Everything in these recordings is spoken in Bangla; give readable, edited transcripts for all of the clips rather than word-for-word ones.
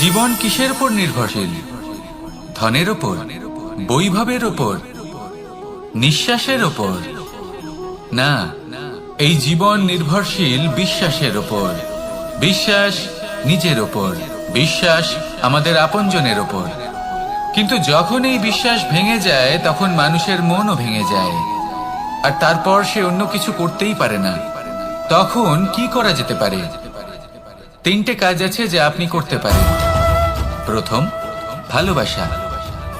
জীবন কিসের উপর নির্ভরশীল? ধনের উপর, বৈভবের উপর, নিঃশ্বাসের উপর? না, এই জীবন নির্ভরশীল বিশ্বাসের উপর। বিশ্বাস নিজের উপর, বিশ্বাস আমাদের আপনজনের উপর। কিন্তু যখন এই বিশ্বাস ভেঙে যায় তখন মানুষের মনও ভেঙে যায়, আর তারপর সে অন্য কিছু করতেই পারে না। তখন কি করা যেতে পারে? তিনটে কাজ আছে যা আপনি করতে পারেন। প্রথম, ভালোবাসা।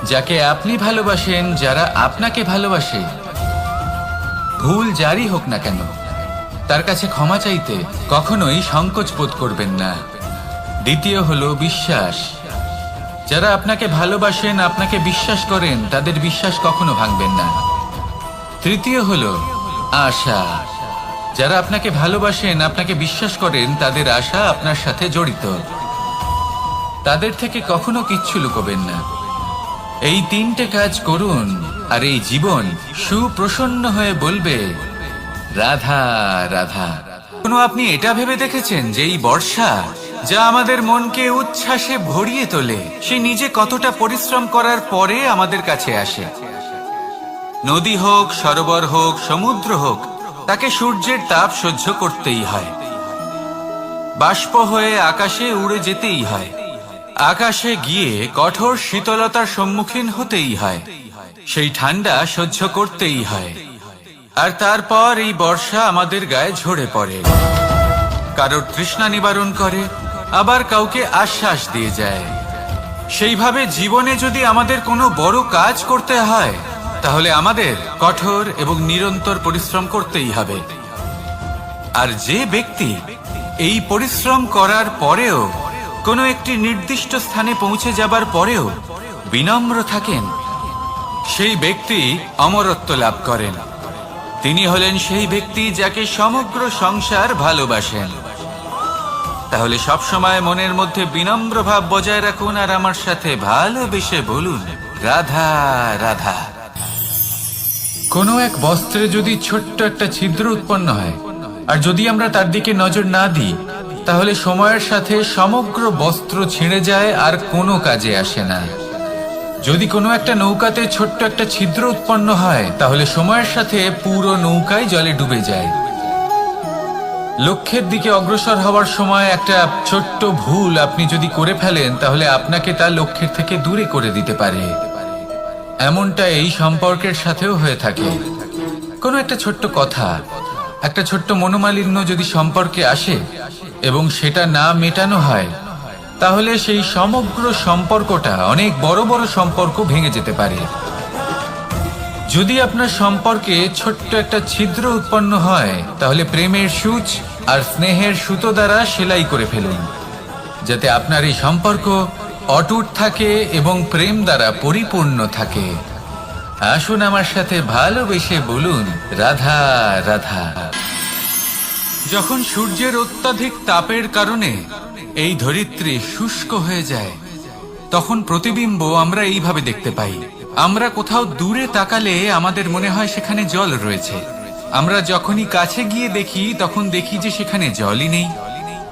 যাকে আপনি ভালোবাসেন, যারা আপনাকে ভালোবাসে, ভুল যারই হোক না কেন, তার কাছে ক্ষমা চাইতে কখনোই সংকোচ বোধ করবেন না। দ্বিতীয় হলো বিশ্বাস। যারা আপনাকে ভালোবাসেন, আপনাকে বিশ্বাস করেন, তাদের বিশ্বাস কখনো ভাঙবেন না। তৃতীয় হলো আশা। যারা আপনাকে ভালোবাসেন, আপনাকে বিশ্বাস করেন, তাদের আশা আপনার সাথে জড়িত। তাদের থেকে কখনো কিচ্ছু লুকোবেন না। এই তিনটে কাজ করুন, আর এই জীবন সুপ্রসন্ন হয়ে বলবে, রাধা রাধা। কোনো আপনি এটা ভেবে দেখেছেন যে এই বর্ষা, যা আমাদের মনকে উচ্ছ্বাসে ভরিয়ে তোলে, সে নিজে কতটা পরিশ্রম করার পরে আমাদের কাছে আসে? নদী হোক, সরোবর হোক, সমুদ্র হোক, তাকে সূর্যের তাপ সহ্য করতেই হয়। বাষ্প হয়ে আকাশে উড়ে যেতেই হয়। আকাশে গিয়ে কঠোর শীতলতার সম্মুখীন হতেই হয়। সেই ঠান্ডা সহ্য করতেই হয়। আর তারপর এই বর্ষা আমাদের গায়ে ঝরে পড়ে, কারোর তৃষ্ণা নিবারণ করে, আবার কাউকে আশ্বাস দিয়ে যায়। সেইভাবে জীবনে যদি আমাদের কোনো বড় কাজ করতে হয়, তাহলে আমাদের কঠোর এবং নিরন্তর পরিশ্রম করতেই হবে। আর যে ব্যক্তি এই পরিশ্রম করার পরেও, কোনো একটি নির্দিষ্ট স্থানে পৌঁছে যাবার পরেও বিনম্র থাকেন, সেই ব্যক্তি অমরত্ব লাভ করেন। তিনি হলেন সেই ব্যক্তি যাকে সমগ্র সংসার ভালোবাসেন। তাহলে সবসময় মনের মধ্যে বিনম্র ভাব বজায় রাখুন, আর আমার সাথে ভালোবেসে বলুন, রাধা রাধা। কোনো এক বস্ত্রে যদি ছোট্ট একটা ছিদ্র উৎপন্ন হয়, আর যদি আমরা তার দিকে নজর না দিই, তাহলে সময়ের সাথে সমগ্র বস্ত্র ছিঁড়ে যায় আর কোনো কাজে আসে না। যদি কোনো একটা নৌকাতে ছোট্ট একটা ছিদ্র উৎপন্ন হয়, তাহলে সময়ের সাথে পুরো নৌকাই জলে ডুবে যায়। লক্ষ্যের দিকে অগ্রসর হওয়ার সময় একটা ছোট্ট ভুল আপনি যদি করে ফেলেন, তাহলে আপনাকে তা লক্ষ্যের থেকে দূরে করে দিতে পারে। এমনটা এই সম্পর্কের সাথেও হয়ে থাকে। কোনো একটা ছোট্ট কথা, একটা ছোট্ট মনোমালিন্য যদি সম্পর্কে আসে এবং সেটা না মেটানো হয়, তাহলে সেই সমগ্র সম্পর্কটা, অনেক বড় বড় সম্পর্ক ভেঙে যেতে পারে। যদি আপনার সম্পর্কে ছোট্ট একটা ছিদ্র উৎপন্ন হয়, তাহলে প্রেমের সূচ আর স্নেহের সুতো দ্বারা সেলাই করে ফেলুন, যাতে আপনার এই সম্পর্ক অটুট থাকে এবং প্রেম দ্বারা পরিপূর্ণ থাকে। আসুন আমার সাথে ভালোবেসে বলুন, রাধা রাধা। যখন সূর্যের অত্যাধিক তাপের কারণে এই ধরিত্রী শুষ্ক হয়ে যায়, তখন প্রতিবিম্ব আমরা এইভাবে দেখতে পাই। আমরা কোথাও দূরে তাকালে আমাদের মনে হয় সেখানে জল রয়েছে। আমরা যখনই কাছে গিয়ে দেখি, তখন দেখি যে সেখানে জলই নেই।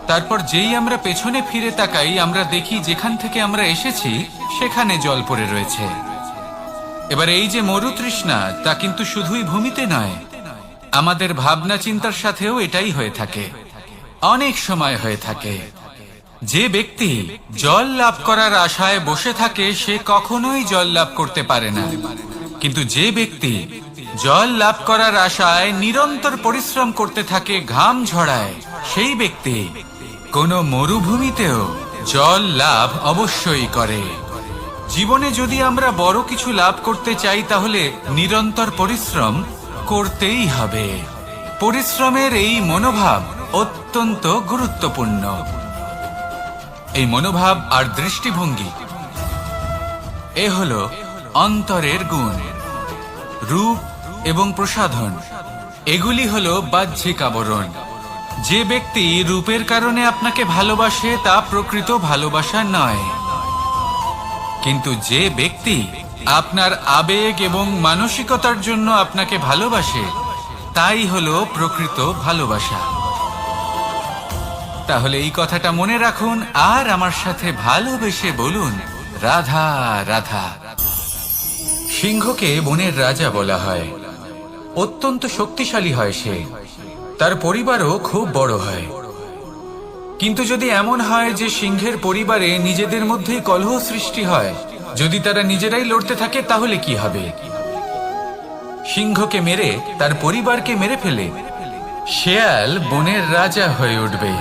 তারপর যেই আমরা পেছনে ফিরে তাকাই, আমরা দেখি যেখান থেকে আমরা এসেছি সেখানে জল পড়ে রয়েছে। এবার এই যে মরুতৃষ্ণা, তা কিন্তু শুধুই ভূমিতে নয়, আমাদের ভাবনা চিন্তার সাথেও এটাই হয়ে থাকে, অনেক সময় হয়ে থাকে। যে ব্যক্তি জল লাভ করার আশায় বসে থাকে, সে কখনোই জল লাভ করতে পারে না। কিন্তু যে ব্যক্তি জল লাভ করার আশায় নিরন্তর পরিশ্রম করতে থাকে, ঘাম ঝরায়, সেই ব্যক্তি কোনো মরুভূমিতেও জল লাভ অবশ্যই করে। জীবনে যদি আমরা বড় কিছু লাভ করতে চাই, তাহলে নিরন্তর পরিশ্রম করতেই হবে। পরিশ্রমের এই মনোভাব অত্যন্ত গুরুত্বপূর্ণ। এই মনোভাব আর দৃষ্টিভঙ্গি, এ হলো অন্তরের গুণ। রূপ এবং প্রসাধন, এগুলি হলো বাহ্যিক আবরণ। যে ব্যক্তি রূপের কারণে আপনাকে ভালোবাসে, তা প্রকৃত ভালোবাসা নয়। কিন্তু যে ব্যক্তি আপনার আবেগ এবং মানসিকতার জন্য আপনাকে ভালোবাসে, তাই হলো প্রকৃত ভালোবাসা। তাহলে এই কথাটা মনে রাখুন আর আমার সাথে ভালোবেসে বলুন, রাধা রাধা। সিংহকে বনের রাজা বলা হয়। অত্যন্ত শক্তিশালী হয় সে, তার পরিবারও খুব বড় হয়। কিন্তু যদি এমন হয় যে সিংহের পরিবারে নিজেদের মধ্যেই কলহ সৃষ্টি হয়, যদি তারা নিজেরাই লড়তে থাকে, তাহলে কি হবে? সিংহকে মেরে তার পরিবারকে মেরে ফেলে শেয়াল বনের রাজা হয়ে উঠবে।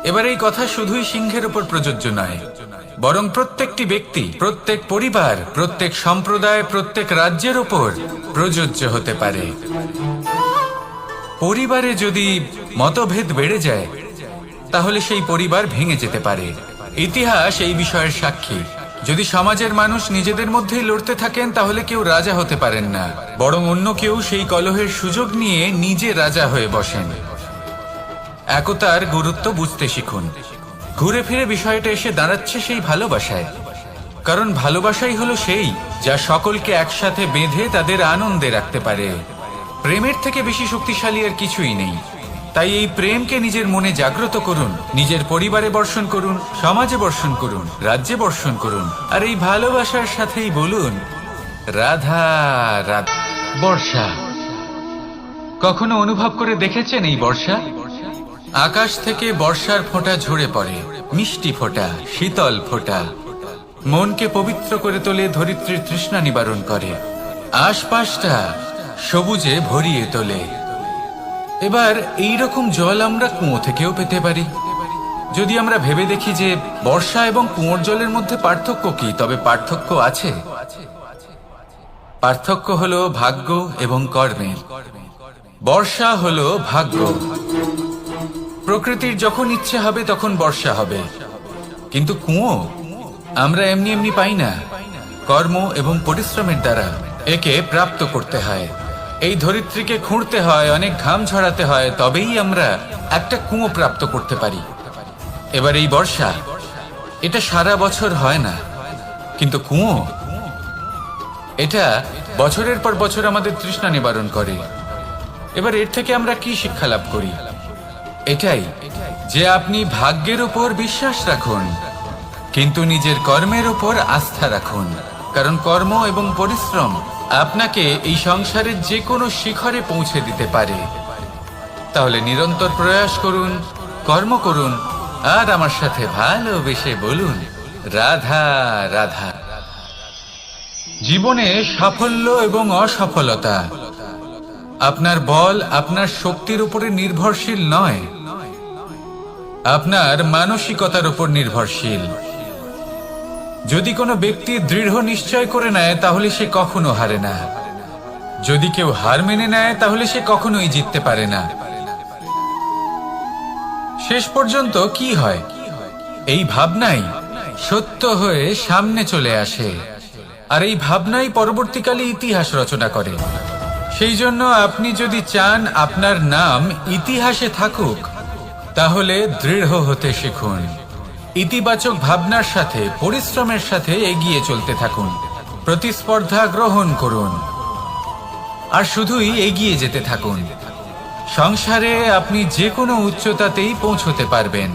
এবার এই কথা শুধুই সিংহের উপর প্রযোজ্য নয়, বরং প্রত্যেকটি ব্যক্তি, প্রত্যেক পরিবার, প্রত্যেক সম্প্রদায়, প্রত্যেক রাজ্যের উপর প্রযোজ্য হতে পারে। পরিবারে যদি মতভেদ বেড়ে যায়, তাহলে সেই পরিবার ভেঙে যেতে পারে। ইতিহাস এই বিষয়ের সাক্ষী। যদি সমাজের মানুষ নিজেদের মধ্যেই লড়তে থাকেন, তাহলে কেউ রাজা হতে পারেন না, বরং অন্য কেউ সেই কলহের সুযোগ নিয়ে নিজে রাজা হয়ে বসেন। একতার গুরুত্ব বুঝতে শিখুন। ঘুরে ফিরে বিষয়টা এসে দাঁড়াচ্ছে সেই ভালোবাসায়, কারণ ভালোবাসাই হলো সেই যা সকলকে একসাথে বেঁধে তাদের আনন্দে রাখতে পারে। প্রেমের থেকে বেশি শক্তিশালী আর কিছুই নেই। তাই এই প্রেমকে নিজের মনে জাগ্রত করুন, নিজের পরিবারে বর্ষণ করুন, সমাজে বর্ষণ করুন, রাজ্যে বর্ষণ করুন, আর এই ভালোবাসার সাথেই বলুন, রাধা রাধা। বর্ষা কখনো অনুভব করে দেখেছেন এই বর্ষা? আকাশ থেকে বর্ষার ফোঁটা ঝরে পড়ে, মিষ্টি ফোঁটা, শীতল ফোঁটা, মনকে পবিত্র করে তোলে, ধরিত্রীর তৃষ্ণা নিবারণ করে, আশপাশটা সবুজে ভরিয়ে তোলে। এবার এই রকম জল আমরা কুয়ো থেকেও পেতে পারি। যদি আমরা ভেবে দেখি যে বর্ষা এবং কুয়োর জলের মধ্যে পার্থক্য কি, তবে পার্থক্য আছে। পার্থক্য হলো ভাগ্য এবং কর্মের। বর্ষা হলো ভাগ্য। প্রকৃতির যখন ইচ্ছে হবে তখন বর্ষা হবে, কিন্তু কুয়ো আমরা এমনি এমনি পাই না। কর্ম এবং পরিশ্রমের দ্বারা একে প্রাপ্ত করতে হয়। এই ধরিত্রীকে খুঁড়তে হয়, অনেক ঘাম ঝরাতে হয়, তবেই আমরা একটা কুয়ো প্রাপ্ত করতে পারি। এবার এই বর্ষা, এটা সারা বছর হয় না, কিন্তু কুয়ো এটা বছরের পর বছর আমাদের তৃষ্ণা নিবারণ করে। এবার এর থেকে আমরা কি শিক্ষা লাভ করি? এটাই যে আপনি ভাগ্যের উপর বিশ্বাস রাখুন, কিন্তু নিজের কর্মের উপর আস্থা রাখুন। কারণ কর্ম এবং পরিশ্রম আপনাকে এই সংসারের যে কোনো শিখরে পৌঁছে দিতে পারে। তাহলে নিরন্তর প্রয়াস করুন, কর্ম করুন, আর আমার সাথে ভালোবেসে বলুন, রাধা রাধা। জীবনে সাফল্য এবং অসফলতা আপনার বল, আপনার শক্তির উপরে নির্ভরশীল নয়, আপনার মানসিকতার উপর নির্ভরশীল। যদি কোনো ব্যক্তি দৃঢ় নিশ্চয় করে নেয়, তাহলে সে কখনো হারে না। যদি কেউ হার মেনে নেয়, তাহলে সে কখনোই জিততে পারে না। শেষ পর্যন্ত কি হয়? এই ভাবনাই সত্য হয়ে সামনে চলে আসে, আর এই ভাবনাই পরবর্তীকালে ইতিহাস রচনা করে। সেই জন্য আপনি যদি চান আপনার নাম ইতিহাসে থাকুক, তাহলে দৃঢ় হতে শিখুন। ইতিবাচক ভাবনার সাথে, পরিশ্রমের সাথে এগিয়ে চলতে থাকুন। প্রতিস্পর্ধা গ্রহণ করুন আর শুধুই এগিয়ে যেতে থাকুন। সংসারে আপনি যে কোনো উচ্চতাতেই পৌঁছতে পারবেন,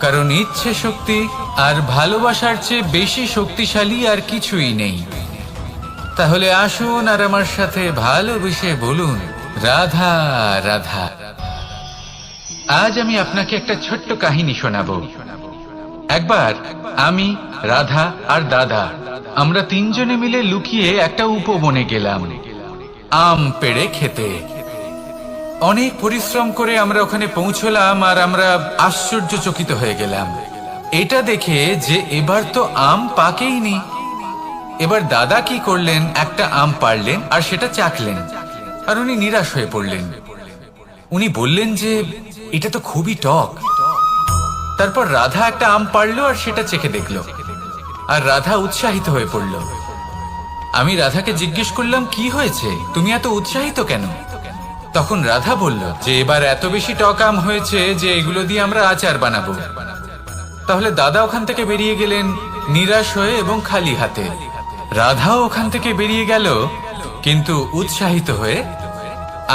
কারণ ইচ্ছে শক্তি আর ভালোবাসার চেয়ে বেশি শক্তিশালী আর কিছুই নেই। তাহলে আসুন আর আমার সাথে ভালোবেসে বলুন, রাধা রাধা। আজ আমি আপনাকে একটা ছোট্ট কাহিনী শোনাবো। একবার আমি, রাধা আর দাদা, আমরা তিনজনে মিলে লুকিয়ে একটা উপবনে গেলাম আম পেড়ে খেতে। অনেক পরিশ্রম করে আমরা ওখানে পৌঁছলাম, আর আমরা আশ্চর্যচকিত হয়ে গেলাম এটা দেখে যে এবার তো আম পাকেইনি। এবার দাদা কি করলেন, একটা আম পাড়লেন আর সেটা চাখলেন, আর উনি নিরাশ হয়ে পড়লেন। উনি বললেন যে এটা তো খুবই টক। তারপর রাধা একটা আম পাড়লো আর সেটা চেখে দেখলো, আর রাধা উৎসাহিত হয়ে পড়ল। আমি রাধাকে জিজ্ঞেস করলাম, কি হয়েছে, তুমি এত উৎসাহিত কেন? তখন রাধা বলল যে এবার এত বেশি টক আম হয়েছে যে এগুলো দিয়ে আমরা আচার বানাবো। তাহলে দাদা ওখান থেকে বেরিয়ে গেলেন নিরাশ হয়ে এবং খালি হাতে। রাধাও ওখান থেকে বেরিয়ে গেল কিন্তু উৎসাহিত হয়ে,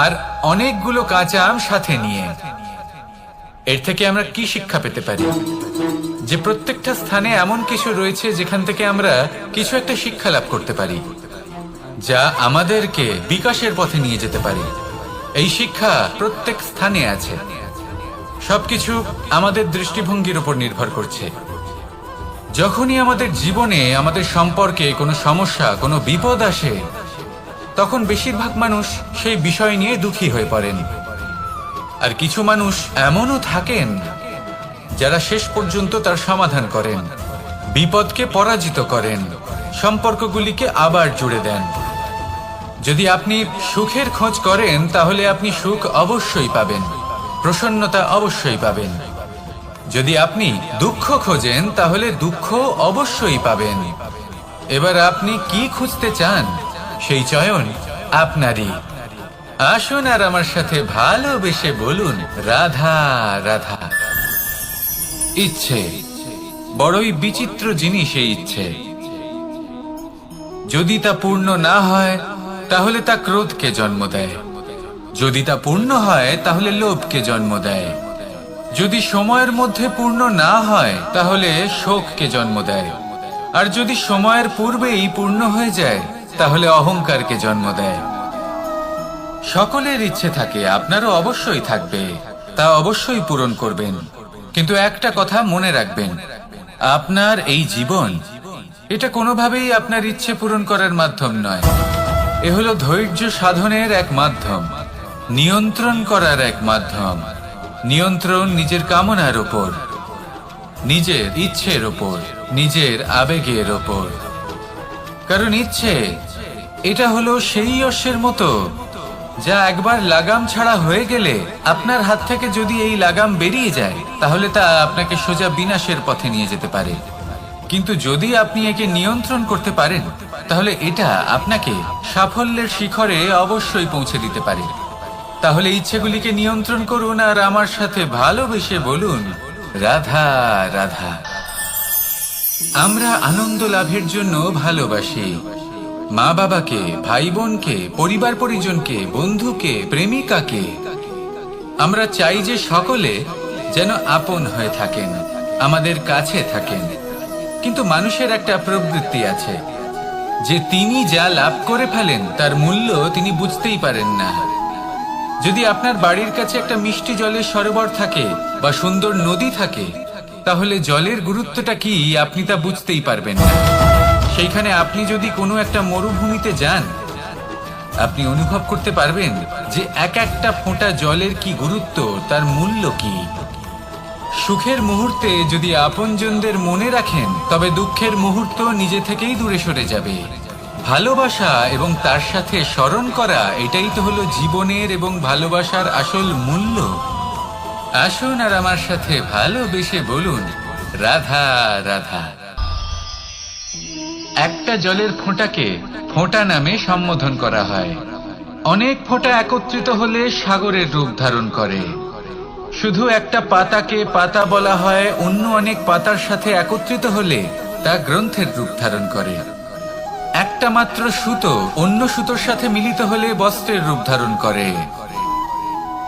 আর অনেকগুলো কাঁচা আম সাথে নিয়ে। এর থেকে আমরা কি শিক্ষা পেতে পারি? যে প্রত্যেকটা স্থানে এমন কিছু রয়েছে যেখান থেকে আমরা কিছু একটা শিক্ষা লাভ করতে পারি, যা আমাদেরকে বিকাশের পথে নিয়ে যেতে পারে। এই শিক্ষা প্রত্যেক স্থানে আছে। সবকিছু আমাদের দৃষ্টিভঙ্গির উপর নির্ভর করছে। যখনই আমাদের জীবনে আমাদের সম্পর্কে কোনো সমস্যা, কোনো বিপদ আসে, তখন বেশিরভাগ মানুষ সেই বিষয় নিয়ে দুঃখী হয়ে পড়েন। আর কিছু মানুষ এমনও থাকেন যারা শেষ পর্যন্ত তার সমাধান করেন, বিপদকে পরাজিত করেন, সম্পর্কগুলিকে আবার জুড়ে দেন। যদি আপনি সুখের খোঁজ করেন তাহলে আপনি সুখ অবশ্যই পাবেন, প্রসন্নতা অবশ্যই পাবেন। যদি আপনি দুঃখ খোঁজেন তাহলে দুঃখ অবশ্যই পাবেন। এবার আপনি কি খুঁজতে চান সেই চয়ন আপনারই। আসুন আর আমার সাথে ভালোবেসে বলুন, রাধা রাধা। ইচ্ছে বড়ই বিচিত্র জিনিস। এই ইচ্ছে যদি তা পূর্ণ না হয় তাহলে তা ক্রোধকে জন্ম দেয়, যদি তা পূর্ণ হয় তাহলে লোভকে জন্ম দেয়, যদি সময়ের মধ্যে পূর্ণ না হয় তাহলে শোককে জন্ম দেয়, আর যদি সময়ের পূর্বেই পূর্ণ হয়ে যায় তাহলে অহংকারকে জন্ম দেয়। সকলের ইচ্ছে থাকে, আপনারও অবশ্যই থাকবে, তা অবশ্যই পূরণ করবেন। কিন্তু একটা কথা মনে রাখবেন, আপনার এই জীবন এটা কোনোভাবেই আপনার ইচ্ছে পূরণ করার মাধ্যম নয়। এ হলো ধৈর্য সাধনের এক মাধ্যম, নিয়ন্ত্রণ করার এক মাধ্যম। নিয়ন্ত্রণ নিজের কামনার ওপর, নিজের ইচ্ছের ওপর, নিজের আবেগের ওপর। কারণ ইচ্ছে এটা হলো সেই অশ্বের মতো যা একবার লাগাম ছাড়া হয়ে গেলে, আপনার হাত থেকে যদি এই লাগাম বেরিয়ে যায় তাহলে তা আপনাকে সোজা বিনাশের পথে নিয়ে যেতে পারে। কিন্তু যদি আপনি একে নিয়ন্ত্রণ করতে পারেন তাহলে এটা আপনাকে সাফল্যের শিখরে অবশ্যই পৌঁছে দিতে পারে। তাহলে ইচ্ছেগুলিকে নিয়ন্ত্রণ করুন আর আমার সাথে ভালোবেসে বলুন, রাধা রাধা। আমরা আনন্দ লাভের জন্য ভালোবাসি মা বাবাকে, ভাই বোনকে, পরিবার পরিজনকে, বন্ধুকে, প্রেমিকাকে। আমরা চাই যে সকলে যেন আপন হয়ে থাকেন, আমাদের কাছে থাকেন। কিন্তু মানুষের একটা প্রবৃত্তি আছে যে তিনি যা লাভ করে ফেলেন তার মূল্য তিনি বুঝতেই পারেন না। যদি আপনার বাড়ির কাছে একটা মিষ্টি জলের সরোবর থাকে বা সুন্দর নদী থাকে, তাহলে জলের গুরুত্বটা কি আপনি তা বুঝতেই পারবেন না। সেইখানে আপনি যদি কোনো একটা মরুভূমিতে যান, আপনি অনুভব করতে পারবেন যে এক একটা ফোঁটা জলের কি গুরুত্ব, তার মূল্য কি। সুখের মুহূর্তে যদি আপনজনদের মনে রাখেন তবে দুঃখের মুহূর্ত নিজে থেকেই দূরে সরে যাবে। ভালোবাসা এবং তার সাথে স্মরণ করা, এটাই তো হলো জীবনের এবং ভালোবাসার আসল মূল্য। আসুন আর আমার সাথে ভালোবেসে বলুন, রাধা রাধা। একটা জলের ফোঁটাকে ফোঁটা নামে সম্বোধন করা হয়। অনেক ফোঁটা একত্রিত হলে সাগরের রূপ ধারণ করে। শুধু একটা পাতাকে পাতা বলা হয়, অন্য অনেক পাতার সাথে একত্রিত হলে তা গ্রন্থের রূপ ধারণ করে। একটা মাত্র সুতো অন্য সুতোর সাথে মিলিত হলে বস্ত্রের রূপ ধারণ করে।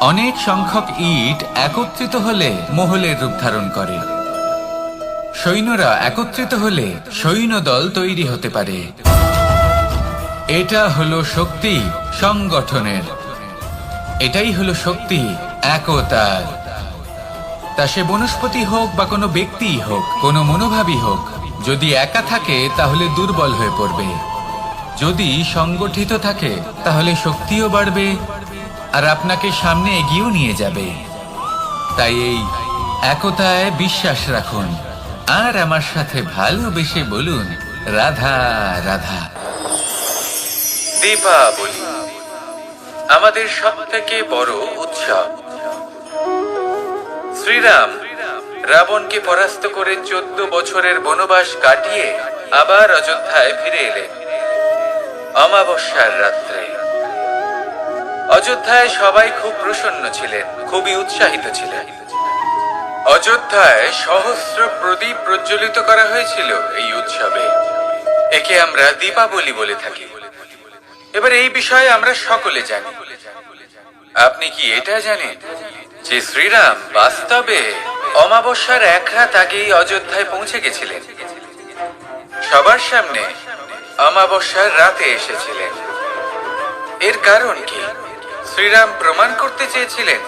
অনেক সংখ্যক ইট একত্রিত হলে মহলের রূপ ধারণ করে। সৈন্যরা একত্রিত হলে সৈন্যদল তৈরি হতে পারে। এটা হলো শক্তি সংগঠনের, এটাই হলো শক্তি একতার। তা সে বনস্পতি হোক বা কোনো ব্যক্তিই হোক, কোনো মনোভাবই হোক, যদি একা থাকে তাহলে দুর্বল হয়ে পড়বে। যদি সংগঠিত থাকে তাহলে শক্তিও বাড়বে আর আপনাকে সামনে এগিয়েও নিয়ে যাবে। তাই এই একতায় বিশ্বাস রাখুন আর আমার সাথে ভালোবেসে বলুন, রাধা রাধা। দীপাবলি আমাদের সবথেকে বড় উৎসব। শ্রীরাম রাবণকে পরাস্ত করে 14 বছরের বনবাস কাটিয়ে আবার অযোধ্যায় ফিরে এলেন অমাবস্যার রাত্রে। অযোধ্যায় সবাই খুব প্রসন্ন ছিলেন, খুবই উৎসাহিত ছিলেন। অযোধ্যায় সহস্র প্রদীপ প্রজ্বলিত করা হয়েছিল এই উৎসবে। একে আমরা দীপাবলি বলে থাকি। এবার এই বিষয়ে আমরা সকলে জানি। আপনি কি এটা জানেন যে শ্রীরাম বাস্তবে অমাবস্যার এক রাত আগেই অযোধ্যায় পৌঁছে গেছিলেন, সবার সামনে অমাবস্যার রাতে এসেছিলেন। এর কারণ কি? শ্রীরাম প্রমাণ করতে চেয়েছিলেন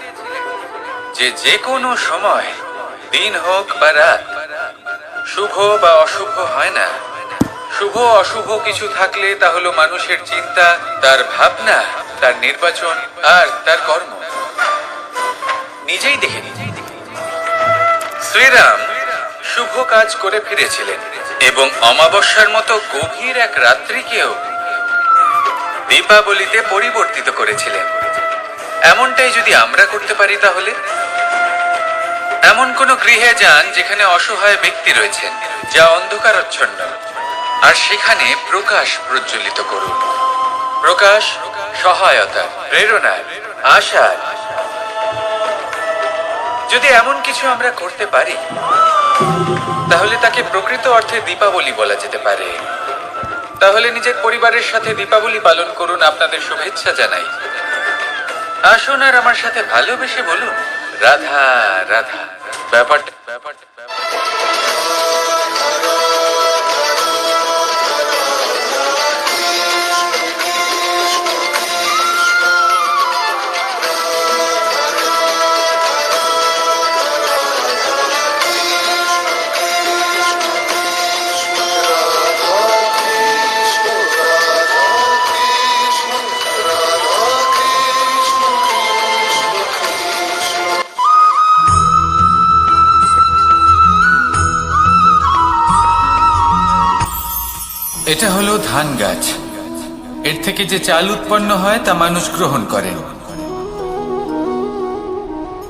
যে যে কোনো সময়, দিন হোক বা রাত, শুভ বা অশুভ হয় না। শুভ অশুভ কিছু থাকলে তা হলো মানুষের চিন্তা, তার ভাবনা, তার নির্বাচন আর তার কর্ম। নিজেই দেখে নিন, শ্রীরাম শুভ কাজ করে ফিরেছিলেন এবং অমাবস্যার মতো গভীর এক রাত্রিকেও দীপাবলিতে পরিবর্তিত করেছিলেন। এমনটাই যদি আমরা করতে পারি, তাহলে এমন কোন গৃহে যান যেখানে অসহায় ব্যক্তি রয়েছেন, যা অন্ধকারাচ্ছন্ন, আর সেখানে প্রকাশ প্রজ্বলিত করুন। প্রকাশ সহায়তা, প্রেরণা, আশা। যদি এমন কিছু আমরা করতে পারি, তাহলে তাকে প্রকৃত অর্থে দীপাবলি বলা যেতে পারে। তাহলে নিজের পরিবারের সাথে দীপাবলি পালন করুন। আপনাদের শুভেচ্ছা জানাই। আসুন আর আমার সাথে ভালোবেসে বলুন, রাধা রাধা। ব্যাপারটা এটা হলো ধান গাছ। এর থেকে যে চাল উৎপন্ন হয় তা মানুষ গ্রহণ করেন।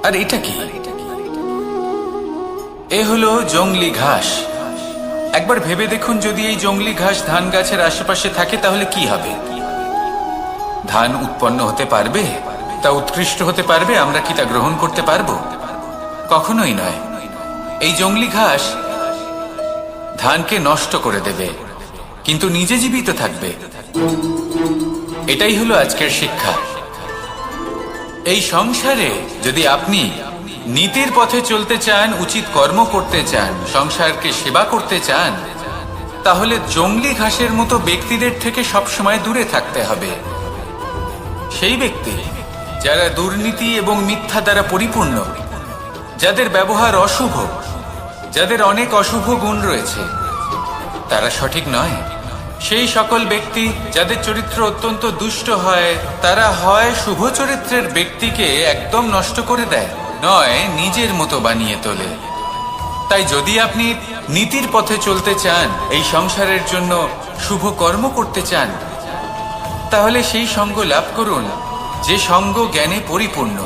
আর এটা কি? এ হলো জংলি ঘাস। একবার ভেবে দেখুন, যদি এই জংলি ঘাস ধান গাছের আশেপাশে থাকে তাহলে কি হবে? ধান উৎপন্ন হতে পারবে? তা উৎকৃষ্ট হতে পারবে? আমরা কি তা গ্রহণ করতে পারবো? কখনোই নয়। এই জংলি ঘাস ধানকে নষ্ট করে দেবে, কিন্তু নিজে জীবিত থাকবে। এটাই হলো আজকের শিক্ষা। এই সংসারে যদি আপনি নীতির পথে চলতে চান, উচিত কর্ম করতে চান, সংসারকে সেবা করতে চান, তাহলে জংলি ঘাসের মতো ব্যক্তিদের থেকে সবসময় দূরে থাকতে হবে। সেই ব্যক্তি যারা দুর্নীতি এবং মিথ্যা দ্বারা পরিপূর্ণ, যাদের ব্যবহার অশুভ, যাদের অনেক অশুভ গুণ রয়েছে, তারা সঠিক নয়। সেই সকল ব্যক্তি যাদের চরিত্র অত্যন্ত দুষ্ট হয়, তারা হয় শুভ চরিত্রের ব্যক্তিকে একদম নষ্ট করে দেয়, নয় নিজের মতো বানিয়ে তোলে। তাই যদি আপনি নীতির পথে চলতে চান, এই সংসারের জন্য শুভ কর্ম করতে চান, তাহলে সেই সঙ্গ লাভ করুন যে সঙ্গ জ্ঞানে পরিপূর্ণ,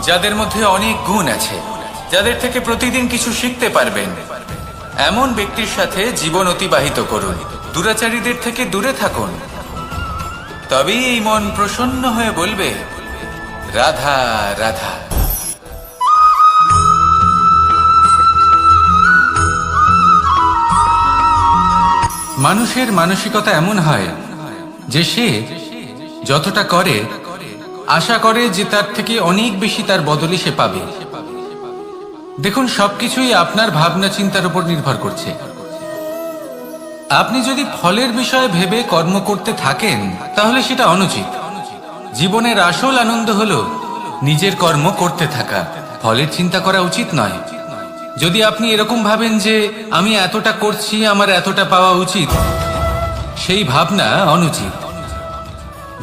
যাদের মধ্যে অনেক গুণ আছে, যাদের থেকে প্রতিদিন কিছু শিখতে পারবেন। এমন ব্যক্তির সাথে জীবন অতিবাহিত করুন। দুরাচারীদের থেকে দূরে থাকুন। তবেই এই মন প্রসন্ন হয়ে বলবে, রাধা রাধা। মানুষের মানসিকতা এমন হয় যে সে যতটা করে আশা করে যে তার থেকে অনেক বেশি তার বদলে সে পাবে। দেখুন, সবকিছুই আপনার ভাবনা চিন্তার উপর নির্ভর করছে। আপনি যদি ফলের বিষয়ে ভেবে কর্ম করতে থাকেন, তাহলে সেটা অনুচিত। জীবনের আসল আনন্দ হলো নিজের কর্ম করতে থাকা, ফলের চিন্তা করা উচিত নয়। যদি আপনি এরকম ভাবেন যে আমি এতটা করছি, আমার এতটা পাওয়া উচিত, সেই ভাবনা অনুচিত।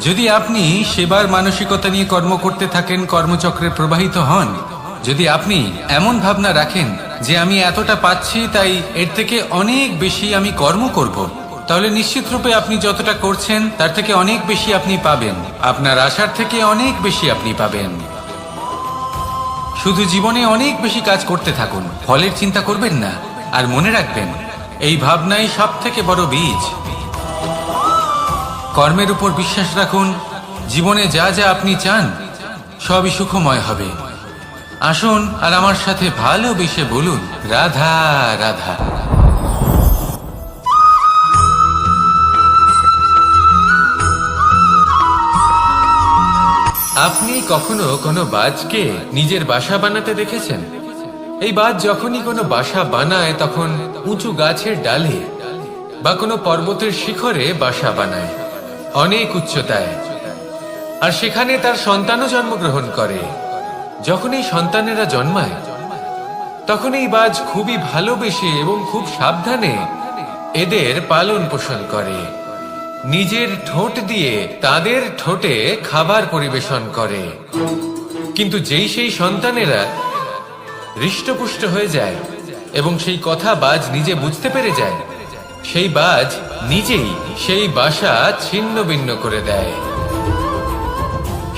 যদি আপনি সেবার মানসিকতা নিয়ে কর্ম করতে থাকেন, কর্মচক্রে প্রবাহিত হন, যদি আপনি এমন ভাবনা রাখেন যে আমি এতটা পাচ্ছি, তাই এর থেকে অনেক বেশি আমি কর্ম করব, তাহলে নিশ্চিত রূপে আপনি যতটা করছেন তার থেকে অনেক বেশি আপনি পাবেন। আপনার আশার থেকে অনেক বেশি আপনি পাবেন। শুধু জীবনে অনেক বেশি কাজ করতে থাকুন, ফলের চিন্তা করবেন না। আর মনে রাখবেন, এই ভাবনাই সব থেকে বড় বীজ। কর্মের উপর বিশ্বাস রাখুন। জীবনে যা যা আপনি চান সবই সুখময় হবে। আসুন আর আমার সাথে ভালোবেসে বলুন, রাধা রাধা। আপনি কখনো কোনো বাজকে নিজের বাসা বানাতে দেখেছেন? এই বাজ যখনই কোনো বাসা বানায় তখন উঁচু গাছের ডালে বা কোনো পর্বতের শিখরে বাসা বানায়, অনেক উচ্চতায়। আর সেখানে তার সন্তানও জন্মগ্রহণ করে। যখন এই সন্তানেরা জন্মায় তখন এই বাজ খুবই ভালোবেসে এবং খুব সাবধানে এদের পালন পোষণ করে। নিজের ঠোঁট দিয়ে তাদের ঠোঁটে খাবার পরিবেশন করে। কিন্তু যেই সেই সন্তানেরা হৃষ্টপুষ্ট হয়ে যায় এবং সেই কথা বাজ নিজে বুঝতে পেরে যায়, সেই বাজ নিজেই সেই বাসা ছিন্ন ভিন্ন করে দেয়।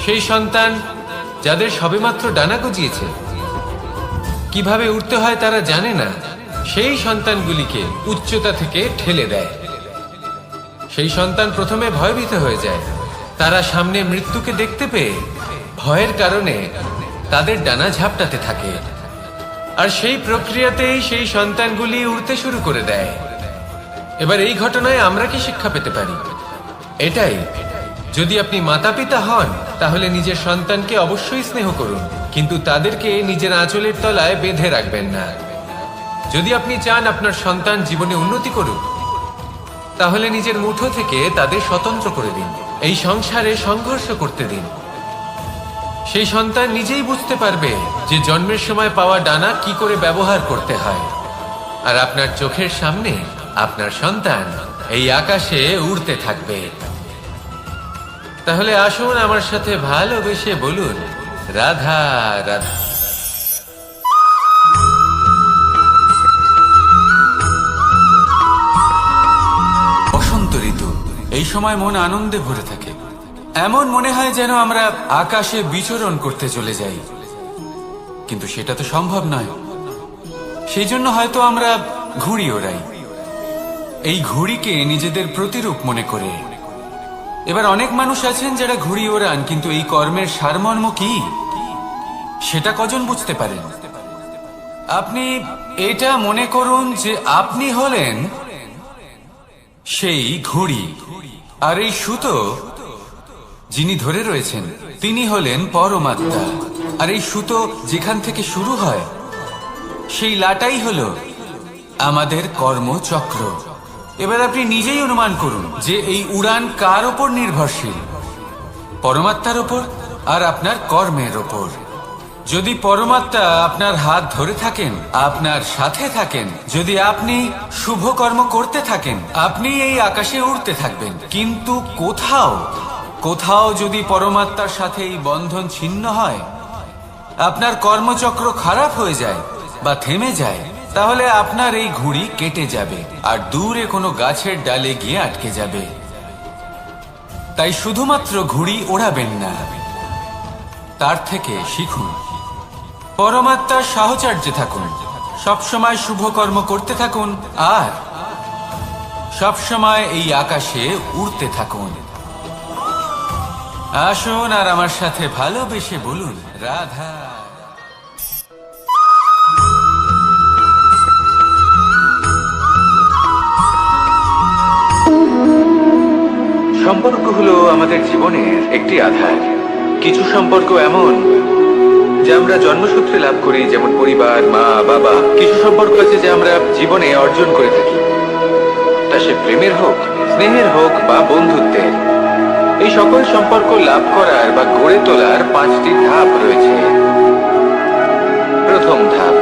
সেই সন্তান যাদের সবেমাত্র ডানা গজিয়েছে, কিভাবে উঠতে হয় তারা জানে না, সেই সন্তানগুলিকে উচ্চতা থেকে ঠেলে দেয়। সেই সন্তান প্রথমে ভয়ভীত হয়ে যায়। তারা সামনে মৃত্যুকে দেখতে পেয়ে ভয়ের কারণে তাদের ডানা ঝাপটাতে থাকে। আর সেই প্রক্রিয়াতেই সেই সন্তানগুলি উড়তে শুরু করে দেয়। এবার এই ঘটনায় আমরা কি শিক্ষা পেতে পারি? এটাই, যদি আপনি মাতা পিতা হন তাহলে নিজের সন্তানকে অবশ্যই স্নেহ করুন, কিন্তু তাদেরকে নিজের আঁচলের তলায় বেঁধে রাখবেন না। যদি আপনি চান আপনার সন্তান জীবনে উন্নতি করুক, তাহলে নিজের মুঠো থেকে তাদের স্বতন্ত্র করে দিন। এই সংসারে সংঘর্ষ করতে দিন। সেই সন্তান নিজেই বুঝতে পারবে যে জন্মের সময় পাওয়া ডানা কি করে ব্যবহার করতে হয়। আর আপনার চোখের সামনে আপনার সন্তান এই আকাশে উড়তে থাকবে। তাহলে আসুন আমার সাথে ভালোবেসে বলুন, রাধা রাধা। বসন্ত ঋতু, এই সময় মন আনন্দে ভরে থাকে। এমন মনে হয় যেন আমরা আকাশে বিচরণ করতে চলে যাই, কিন্তু সেটা তো সম্ভব নয়। সেই জন্য হয়তো আমরা ঘুড়ি ওড়াই, এই ঘুড়িকে নিজেদের প্রতিরূপ মনে করে। এবার অনেক মানুষ আছেন যারা ঘুড়ি ওড়ান, কিন্তু এই কর্মের সারমর্ম কি সেটা কজন বুঝতে পারেন? আপনি এটা মনে করুন যে আপনি হলেন সেই ঘুড়ি, আর এই সুতো যিনি ধরে রয়েছেন তিনি হলেন পরমাত্মা। আর এই সুতো যেখান থেকে শুরু হয় সেই লাটাই হলো আমাদের কর্মচক্র। এবার আপনি নিজেই অনুমান করুন যে এই উড়ান কার ওপর নির্ভরশীল? পরমাত্মার ওপর আর আপনার কর্মের ওপর। যদি পরমাত্মা আপনার হাত ধরে থাকেন, আপনার সাথে থাকেন, যদি আপনি শুভ কর্ম করতে থাকেন, আপনি এই আকাশে উড়তে থাকবেন। কিন্তু কোথাও কোথাও যদি পরমাত্মার সাথে এই বন্ধন ছিন্ন হয়, আপনার কর্মচক্র খারাপ হয়ে যায় বা থেমে যায়, তাহলে আপনার এই ঘুড়ি কেটে যাবে আর দূরে কোনো গাছের ডালে গিয়ে আটকে যাবে। তাই শুধুমাত্র ঘুড়ি ওড়াবেন না, তার থেকে শিখুন, পরমাত্মার সাহচর্যে থাকুন, সবসময় শুভ কর্ম করতে থাকুন আর সবসময় এই আকাশে উড়তে থাকুন। আসুন আর আমার সাথে ভালোবেসে বলুন, রাধা। সম্পর্ক হলো আমাদের জীবনের একটি আধার। কিছু সম্পর্ক এমন যে আমরা জন্মসূত্রে লাভ করি, যেমন পরিবার, মা বাবা। কিছু সম্পর্ক আছে যে আমরা জীবনে অর্জন করে থাকি, তা সে প্রেমের হোক, স্নেহের হোক বা বন্ধুত্বের। এই সকল সম্পর্ক লাভ করার বা গড়ে তোলার 5টি ধাপ রয়েছে। প্রথম ধাপ,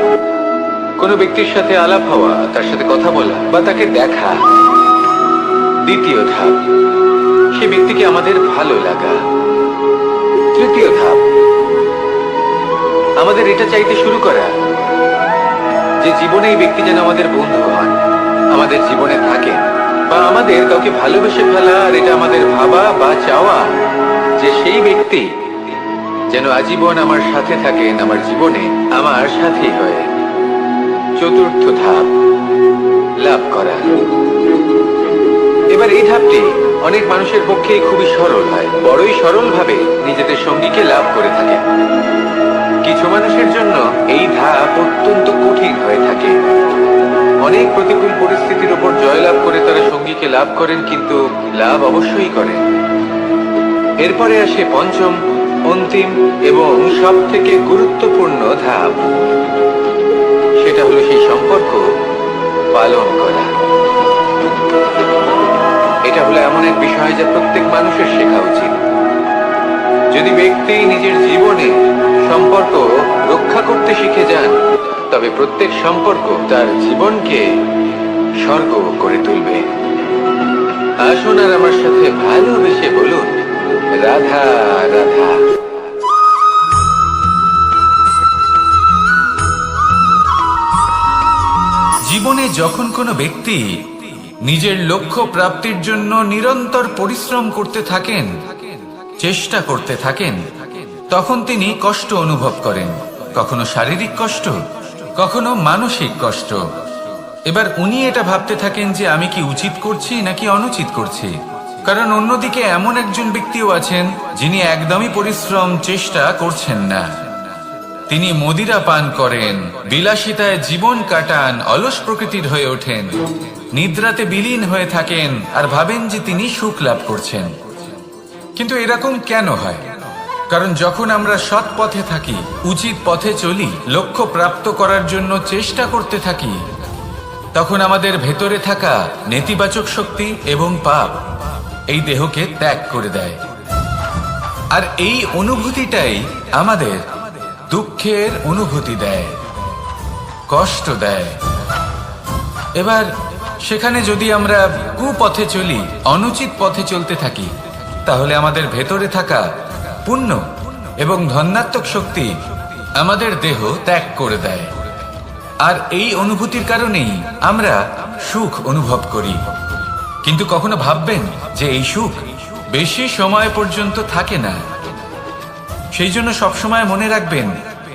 কোনো ব্যক্তির সাথে আলাপ হওয়া, তার সাথে কথা বলা বা তাকে দেখা। দ্বিতীয় ধাপ, সে ব্যক্তিকে আমাদের ভালো লাগা। তৃতীয় ধাপ, আমাদের এটা চাইতে শুরু করা যে জীবনে এই ব্যক্তি যেন আমাদের বন্ধু হন, আমাদের জীবনে থাকেন, বা আমাদের কাউকে ভালোবেসে ফেলা আর এটা আমাদের ভাবা বা চাওয়া যে সেই ব্যক্তি যেন আজীবন আমার সাথে থাকেন, আমার জীবনে আমার সাথী হয়ে। চতুর্থ ধাপ, লাভ করা। এবার এই ধাপটি অনেক মানুষের পক্ষেই খুবই সরল হয়, বড়ই সরলভাবে নিজেদের সঙ্গীকে লাভ করে থাকে। কিছু মানুষের জন্য এই ধাপ অত্যন্ত কঠিন হয়ে থাকে। অনেক প্রতিকূল পরিস্থিতির উপর জয়লাভ করে তারা সঙ্গীকে লাভ করেন, কিন্তু লাভ অবশ্যই করেন। এরপরে আসে পঞ্চম অন্তিম এবং সব থেকে গুরুত্বপূর্ণ ধাপ, সেটা হলো সেই সম্পর্ক পালন করা। এটা হলো এমন এক বিষয় যা প্রত্যেক মানুষের শেখা উচিত। যদি ব্যক্তি নিজের জীবনে সম্পর্ক রক্ষা করতে শিখে যান, তবে প্রত্যেক সম্পর্ক তার জীবনকে স্বর্গ করে তুলবে। আসুন আর আমার সাথে ভালোবেসে বলুন, রাধা রাধা। জীবনে যখন কোনো ব্যক্তি নিজের লক্ষ্য প্রাপ্তির জন্য নিরন্তর পরিশ্রম করতে থাকেন, চেষ্টা করতে থাকেন, তখন তিনি কষ্ট অনুভব করেন। কখনো শারীরিক কষ্ট, কখনো মানসিক কষ্ট। এবার উনি এটা ভাবতে থাকেন যে আমি কি উচিত করছি নাকি অনুচিত করছি। কারণ অন্যদিকে এমন একজন ব্যক্তিও আছেন যিনি একদমই পরিশ্রম চেষ্টা করছেন না। তিনি মদিরা পান করেন, বিলাসিতায় জীবন কাটান, অলস প্রকৃতির হয়ে ওঠেন, নিদ্রাতে বিলীন হয়ে থাকেন আর ভাবেন যে তিনি সুখ লাভ করছেন। কিন্তু এরকম কেন হয়? কারণ যখন আমরা সৎ পথে থাকি, উচিত পথে চলি, লক্ষ্য প্রাপ্ত করার জন্য চেষ্টা করতে থাকি, তখন আমাদের ভেতরে থাকা নেতিবাচক শক্তি এবং পাপ এই দেহকে ত্যাগ করে দেয়। আর এই অনুভূতিটাই আমাদের দুঃখের অনুভূতি দেয়, কষ্ট দেয়। এবার সেখানে যদি আমরা কুপথে চলি, অনুচিত পথে চলতে থাকি, তাহলে আমাদের ভেতরে থাকা পুণ্য এবং ধনাত্মক শক্তি আমাদের দেহ ত্যাগ করে দেয়। আর এই অনুভূতির কারণেই আমরা সুখ অনুভব করি। কিন্তু কখনো ভাববেন যে এই সুখ বেশি সময় পর্যন্ত থাকে না। সেই জন্য সবসময় মনে রাখবেন,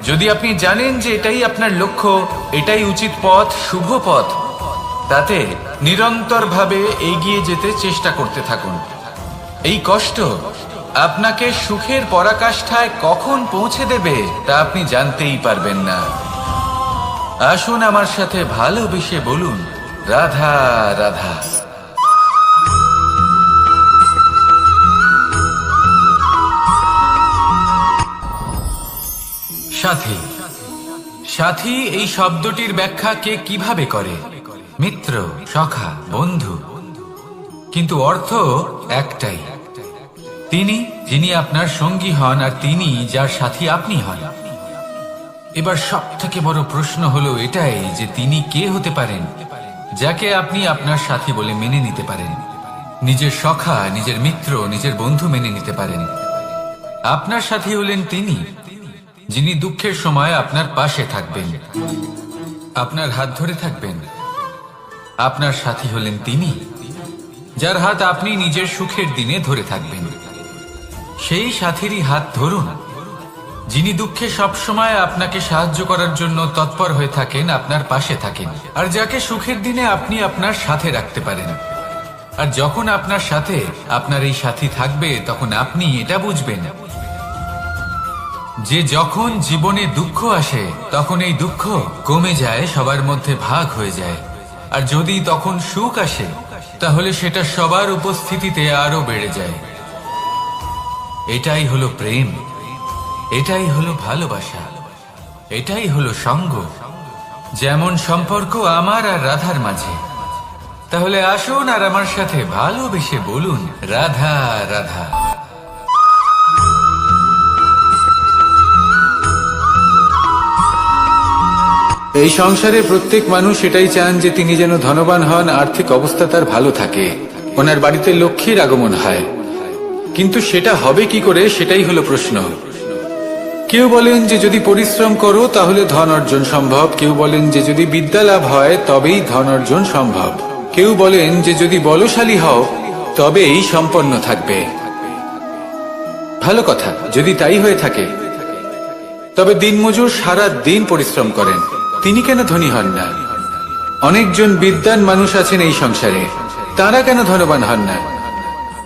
যদি আপনি জানেন যে এটাই আপনার লক্ষ্য, এটাই উচিত পথ, শুভ পথ, তাতে নিরন্তরভাবে এগিয়ে যেতে চেষ্টা করতে থাকুন। এই কষ্ট আপনাকে সুখের পরাকাষ্ঠায় কখন পৌঁছে দেবে তা আপনি জানতেই পারবেন না। আসুন আমার সাথে ভালোবেসে বলুন, রাধা রাধা। সাথী। সাথী এই শব্দটির ব্যাখ্যা কে কিভাবে করে? মিত্র, সখা, বন্ধু। কিন্তু অর্থ একটাই, তিনি যিনি আপনার সঙ্গী হন আর তিনি যার সাথী আপনি হন। এবার সব থেকে বড় প্রশ্ন হলো এটাই যে তিনি কে হতে পারেন যাকে আপনি আপনার সাথী বলে মেনে নিতে পারেন, নিজের সখা, নিজের মিত্র, নিজের বন্ধু মেনে নিতে পারেন। আপনার সাথী হলেন তিনি যিনি দুঃখের সময় আপনার পাশে থাকবেন, আপনার হাত ধরে থাকবেন। আপনার সাথী হলেন তিনি যার হাত আপনি নিজের সুখের দিনে ধরে থাকবেন। সেই সাথীরই হাত ধরুন যিনি দুঃখে সবসময় আপনাকে সাহায্য করার জন্য তৎপর হয়ে থাকেন, আপনার পাশে থাকেন, আর যাকে সুখের দিনে আপনি আপনার সাথে রাখতে পারেন। আর যখন আপনার সাথে আপনার এই সাথী থাকবে, তখন আপনি এটা বুঝবেন যে যখন জীবনে দুঃখ আসে, তখন এই দুঃখ কমে যায়, সবার মধ্যে ভাগ হয়ে যায়। আর যদি তখন সুখ আসে, তাহলে সেটা সবার উপস্থিতিতে আরো বেড়ে যায়। এটাই হলো প্রেম, এটাই হলো ভালোবাসা, এটাই হলো সঙ্গ। যেমন সম্পর্ক আমার আর রাধার মাঝে। তাহলে আসুন আর আমার সাথে ভালোবেসে বলুন, রাধা রাধা। এই সংসারে প্রত্যেক মানুষ এটাই চান যে তিনি যেন ধনবান হন, আর্থিক অবস্থা তার ভালো থাকে, ওনার বাড়িতে লক্ষ্মীর আগমন হয়। কিন্তু সেটা হবে কি করে, সেটাই হলো প্রশ্ন। কেউ বলেন যে যদি পরিশ্রম করো তাহলে ধন অর্জন সম্ভব, কেউ বলেন যে যদি বিদ্যা লাভ হয় তবেই ধন অর্জন সম্ভব, কেউ বলেন যে যদি বলশালী হও তবেই সম্পন্ন থাকবে। ভালো কথা, যদি তাই হয়ে থাকে, তবে দিনমজুর সারা দিন পরিশ্রম করেন, তিনি কেন ধনী হন না? অনেকজন বিদ্বান মানুষ আছেন এই সংসারে, তারা কেন ধনবান হন না?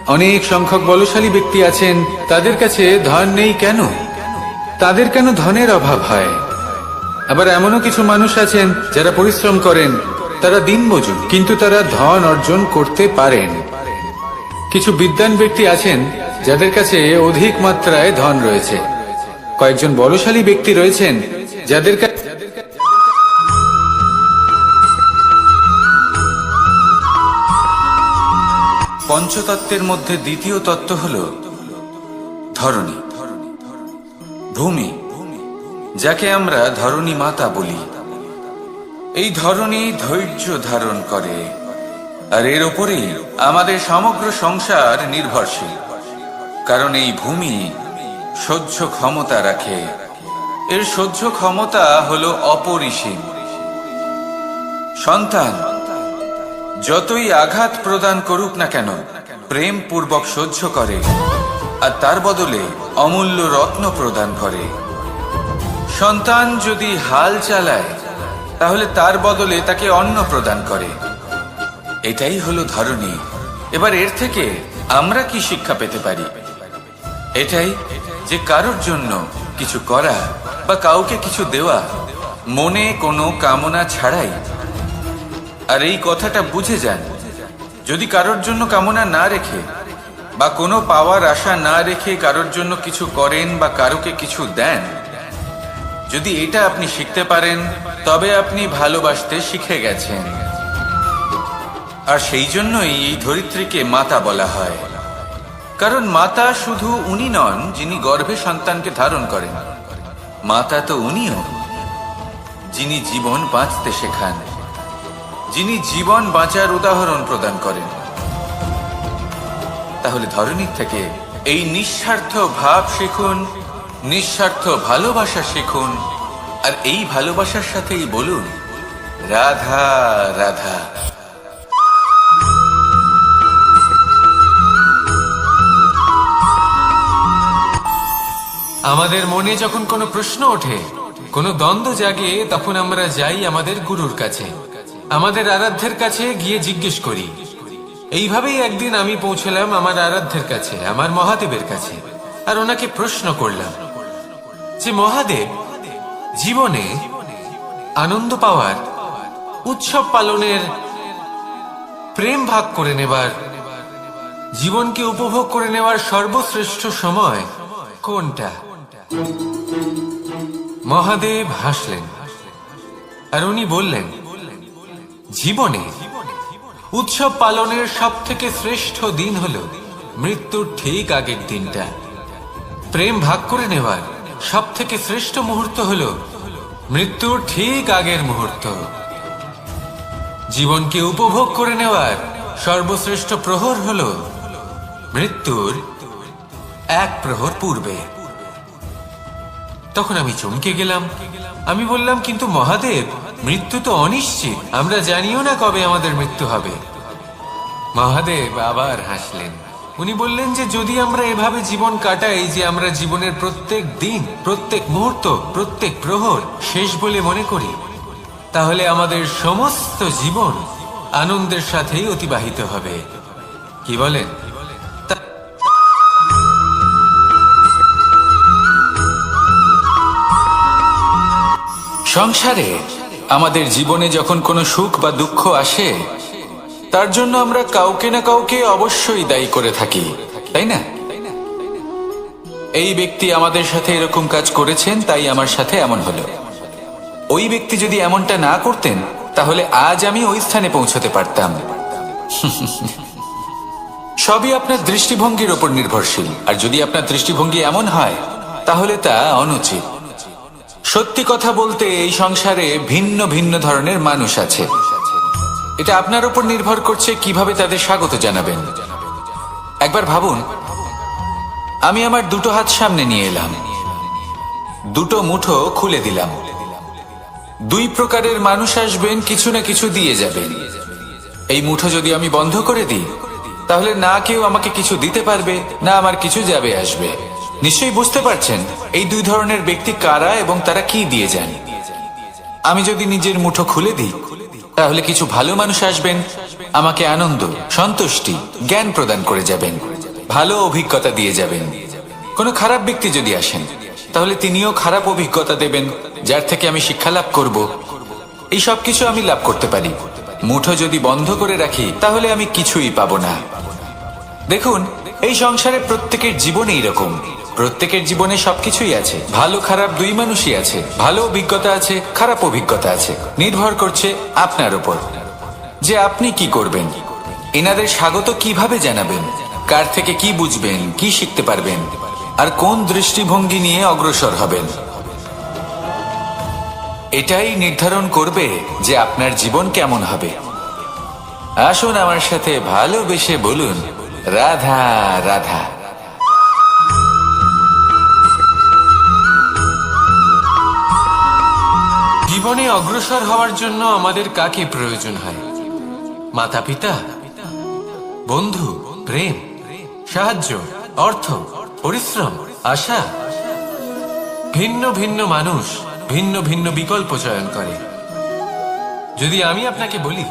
অনেক সংখ্যক বলশালী ব্যক্তি আছেন, তাদের কাছে ধন নেই কেন? তাদের কেন ধনের অভাব হয়? আবার এমনও কিছু মানুষ আছেন যারা পরিশ্রম করেন, তারা দিনমজুর, কিন্তু তারা ধন অর্জন করতে পারেন। কিছু বিদ্বান ব্যক্তি আছেন যাদের কাছে অধিক মাত্রায় ধন রয়েছে। কয়েকজন বলশালী ব্যক্তি রয়েছেন যাদের কাছে পঞ্চতত্ত্বের মধ্যে দ্বিতীয় তত্ত্ব হল ধরণী, ভূমি, যাকে আমরা ধরণী মাতা বলি। এই ধরণী ধৈর্য ধারণ করে, আর এর ওপরেই আমাদের সমগ্র সংসার নির্ভরশীল। কারণ এই ভূমি সহ্য ক্ষমতা রাখে, এর সহ্য ক্ষমতা হলো অপরিসীম। সন্তান যতই আঘাত প্রদান করুক না কেন, প্রেম পূর্বক সহ্য করে, আর তার বদলে অমূল্য রত্ন প্রদান করে। সন্তান যদি হাল চালায়, তাহলে তার বদলে তাকে অন্ন প্রদান করে। এটাই হলো ধরণী। এবার এর থেকে আমরা কি শিক্ষা পেতে পারি? এটাই যে কারোর জন্য কিছু করা বা কাউকে কিছু দেওয়া মনে কোনো কামনা ছাড়াই। আর এই কথাটা বুঝে যান, যদি কারোর জন্য কামনা না রেখে বা কোনো পাওয়ার আশা না রেখে কারোর জন্য কিছু করেন বা কারোকে কিছু দেন, যদি এটা আপনি শিখতে পারেন, তবে আপনি ভালোবাসতে শিখে গেছেন। আর সেই জন্যই এই ধরিত্রীকে মাতা বলা হয়। কারণ মাতা শুধু উনি নন যিনি গর্ভে সন্তানকে ধারণ করেন, মাতা তো উনিও যিনি জীবন বাঁচতে শেখান, যিনি জীবন বাঁচার উদাহরণ প্রদান করেন। তাহলে ধরণীর থেকে এই নিঃস্বার্থ ভাব শিখুন, নিঃস্বার্থ ভালোবাসা শিখুন, আর এই ভালোবাসার সাথেই বলুন রাধা রাধা। আমাদের মনে যখন কোনো প্রশ্ন ওঠে, কোনো দ্বন্দ্ব জাগে, তখন আমরা যাই আমাদের গুরুর কাছে, আমাদের আরাধ্যের কাছে গিয়ে জিজ্ঞেস করি। এইভাবেই একদিন আমি পৌঁছলাম আমার আরাধ্যের কাছে, আমার মহাদেবের কাছে, আর ওনাকে প্রশ্ন করলাম যে মহাদেব, জীবনে আনন্দ পাওয়ার, উৎসব পালনের, প্রেম ভাগ করে নেবার, জীবনকে উপভোগ করে নেওয়ার সর্বশ্রেষ্ঠ সময় কোনটা? মহাদেব হাসলেন আর উনি বললেন, জীবনে উৎসব পালনের সব থেকে শ্রেষ্ঠ দিন হলো মৃত্যুর ঠিক আগের দিনটা। প্রেম ভাগ করে নেওয়ার সব থেকে শ্রেষ্ঠ মুহূর্ত হলো মৃত্যুর ঠিক আগের মুহূর্ত। জীবনকে উপভোগ করে নেওয়ার সর্বশ্রেষ্ঠ প্রহর হলো মৃত্যুর এক প্রহর পূর্বে। তখন আমি চমকে গেলাম। আমি বললাম, কিন্তু মহাদেব, মৃত্যু তো অনিশ্চিত, আমরা জানিও না কবে আমাদের মৃত্যু হবে। মহাদেব আবার হাসলেন। উনি বললেন যে যদি আমরা এভাবে জীবন কাটাই যে আমরা জীবনের প্রত্যেক দিন, প্রত্যেক মুহূর্ত, প্রত্যেক প্রহর শেষ বলে মনে করি, তাহলে আমাদের সমস্ত জীবন আনন্দের সাথেই অতিবাহিত হবে। কি বলেন? সংসারে আমাদের জীবনে যখন কোনো সুখ বা দুঃখ আসে, তার জন্য আমরা কাউকে না কাউকে অবশ্যই দায়ী করে থাকি, তাই না? এই ব্যক্তি আমাদের সাথে এরকম কাজ করেছেন, তাই আমার সাথে এমন হলো। ওই ব্যক্তি যদি এমনটা না করতেন, তাহলে আজ আমি ওই স্থানে পৌঁছতে পারতাম। সবই আপনার দৃষ্টিভঙ্গির ওপর নির্ভরশীল। আর যদি আপনার দৃষ্টিভঙ্গি এমন হয়, তাহলে তা অনুচিত। সত্যি কথা বলতে, এই সংসারে ভিন্ন ভিন্ন ধরনের মানুষ আছে। এটা আপনার উপর নির্ভর করছে কিভাবে তাদের স্বাগত জানাবেন। একবার ভাবুন, আমি আমার দুটো হাত সামনে নিয়ে এলাম, দুটো মুঠো খুলে দিলাম। দুই প্রকারের মানুষ আসবেন, কিছু না কিছু দিয়ে যাবেন। এই মুঠো যদি আমি বন্ধ করে দিই, তাহলে না কেউ আমাকে কিছু দিতে পারবে, না আমার কিছু যাবে আসবে। নিশ্চয়ই বুঝতে পারছেন এই দুই ধরনের ব্যক্তি কারা এবং তারা কি দিয়ে যান। আমি যদি নিজের মুঠো খুলে দিই, তাহলে কিছু ভালো মানুষ আসবেন, আমাকে আনন্দ, সন্তুষ্টি, জ্ঞান প্রদান করে যাবেন, ভালো অভিজ্ঞতা দিয়ে যাবেন। কোনো খারাপ ব্যক্তি যদি আসেন, তাহলে তিনিও খারাপ অভিজ্ঞতা দেবেন, যার থেকে আমি শিক্ষা লাভ করব। এই সব কিছু আমি লাভ করতে পারি। মুঠো যদি বন্ধ করে রাখি, তাহলে আমি কিছুই পাবো না। দেখুন, এই সংসারে প্রত্যেকের জীবনে এরকম, প্রত্যেকের জীবনে সবকিছুই আছে, ভালো খারাপ দুই মানুষই আছে, ভালো অভিজ্ঞতা আছে, খারাপ অভিজ্ঞতা আছে। নির্ভর করছে আপনার উপর যে আপনি কি করবেন, এনাদের স্বাগত কিভাবে জানাবেন, কার থেকে কি বুঝবেন, কি শিখতে পারবেন, আর কোন দৃষ্টিভঙ্গি নিয়ে অগ্রসর হবেন। এটাই নির্ধারণ করবে যে আপনার জীবন কেমন হবে। আসুন আমার সাথে ভালোবেসে বলুন, রাধা রাধা। জীবনে অগ্রসর হওয়ার জন্য আমাদের কাকে প্রয়োজন হয়? মাতা পিতা, বন্ধু, প্রেম, সাহায্য, অর্থ, পরিশ্রম, আশা। ভিন্ন ভিন্ন মানুষ ভিন্ন ভিন্ন বিকল্প চয়ন করে। যদি আমি আপনাকে বলি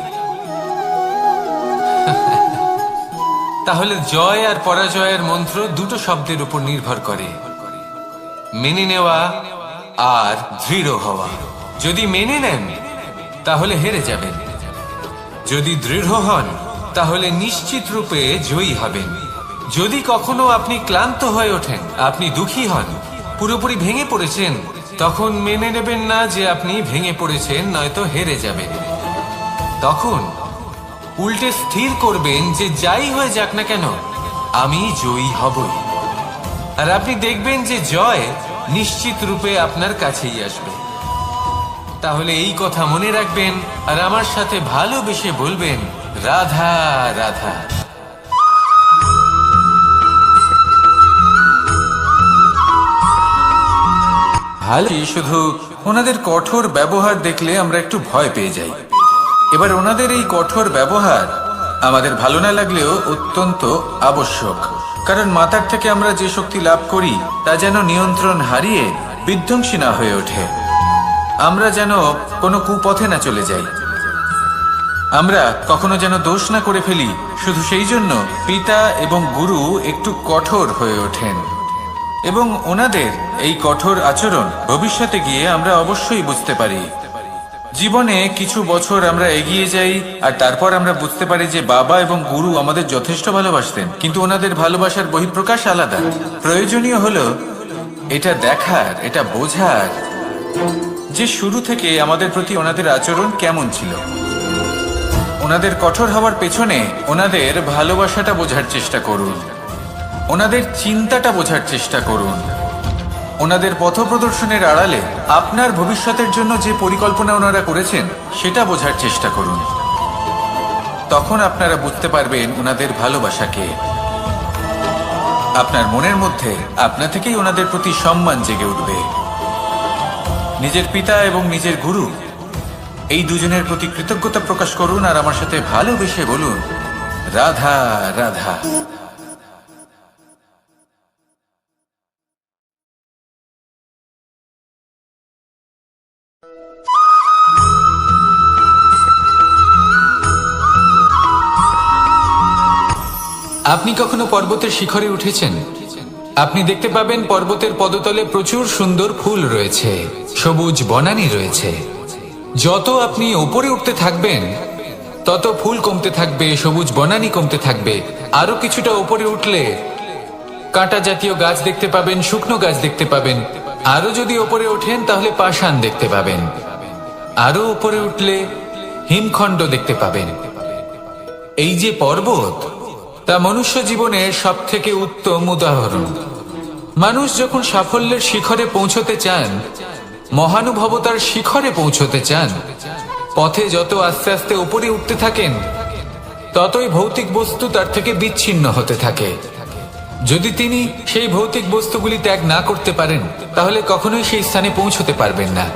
তাহলে জয় আর পরাজয়ের মন্ত্র দুটো শব্দের উপর নির্ভর করে, মেনে নেওয়া আর দৃঢ় হওয়া। যদি মেনে নেন তাহলে হেরে যাবেন, যদি দৃঢ় হন তাহলে নিশ্চিত রূপে জয়ী হবেন। যদি কখনো আপনি ক্লান্ত হয়ে ওঠেন, আপনি দুঃখী হন, পুরোপুরি ভেঙে পড়েছেন, তখন মেনে নেবেন না যে আপনি ভেঙে পড়েছেন, নয়তো হেরে যাবেন। তখন উল্টে স্থির করবেন যে যাই হয়ে যাক না কেন আমি জয়ী হবই। আর আপনি দেখবেন যে জয় নিশ্চিত রূপে আপনার কাছেই আসবে। তাহলে এই কথা মনে রাখবেন আর আমার সাথে ভালোবেসে বলবেন, রাধা রাধা। ভালো, শুধু ওনাদের কঠোর ব্যবহার দেখলে আমরা একটু ভয় পেয়ে যাই। এবার ওনাদের এই কঠোর ব্যবহার আমাদের ভালো না লাগলেও অত্যন্ত আবশ্যক, কারণ মাতার থেকে আমরা যে শক্তি লাভ করি তা যেন নিয়ন্ত্রণ হারিয়ে বিধ্বংসী না হয়ে ওঠে। আমরা যেন কোনো কুপথে না চলে যাই, আমরা কখনো যেন দোষ না করে ফেলি। শুধু সেই জন্য পিতা এবং গুরু একটু কঠোর হয়ে ওঠেন, এবং ওনাদের এই কঠোর আচরণ ভবিষ্যতে গিয়ে আমরা অবশ্যই বুঝতে পারি। জীবনে কিছু বছর আমরা এগিয়ে যাই আর তারপর আমরা বুঝতে পারি যে বাবা এবং গুরু আমাদের যথেষ্ট ভালোবাসতেন, কিন্তু ওনাদের ভালোবাসার বহিঃপ্রকাশ আলাদা। প্রয়োজনীয় হলো এটা দেখার, এটা বোঝার যে শুরু থেকে আমাদের প্রতি ওনাদের আচরণ কেমন ছিল। ওনাদের কঠোর হওয়ার পেছনে ওনাদের ভালোবাসাটা বোঝার চেষ্টা করুন, ওনাদের চিন্তাটা বোঝার চেষ্টা করুন, ওনাদের পথপ্রদর্শনের আড়ালে আপনার ভবিষ্যতের জন্য যে পরিকল্পনা ওনারা করেছেন সেটা বোঝার চেষ্টা করুন। তখন আপনারা বুঝতে পারবেন ওনাদের ভালোবাসাকে। আপনার মনের মধ্যে আপনা থেকেই ওনাদের প্রতি সম্মান জেগে উঠবে। নিজের পিতা এবং নিজের গুরু এই দুজনের প্রতি কৃতজ্ঞতা প্রকাশ করুন আর আমার সাথে ভালোবেসে বলুন, রাধা রাধা। আপনি কখনো পর্বতের শিখরে উঠেছেন? আপনি দেখতে পাবেন পর্বতের পদতলে প্রচুর সুন্দর ফুল রয়েছে, সবুজ বনানী রয়েছে। যত আপনি উপরে উঠতে থাকবেন তত ফুল কমতে থাকবে, সবুজ বনানী কমতে থাকবে। আরো কিছুটা উপরে উঠলে কাঁটা জাতীয় গাছ দেখতে পাবেন, শুকনো গাছ দেখতে পাবেন। আরো যদি উপরে ওঠেন তাহলে পাষাণ দেখতে পাবেন। আরো উপরে উঠলে হিমখণ্ড দেখতে পাবেন। এই যে পর্বত, তা মনুষ্য জীবনের সব থেকে উত্তম উদাহরণ। মানুষ যখন সাফল্যের শিখরে পৌঁছতে চান, মহানুভবতার শিখরে পৌঁছতে চান, পথে যত আস্তে আস্তে উপরে উঠতে থাকেন ততই ভৌতিক বস্তু তার থেকে বিচ্ছিন্ন হতে থাকে। যদি তিনি সেই ভৌতিক বস্তুগুলি ত্যাগ না করতে পারেন তাহলে কখনোই সেই স্থানে পৌঁছতে পারবেন না।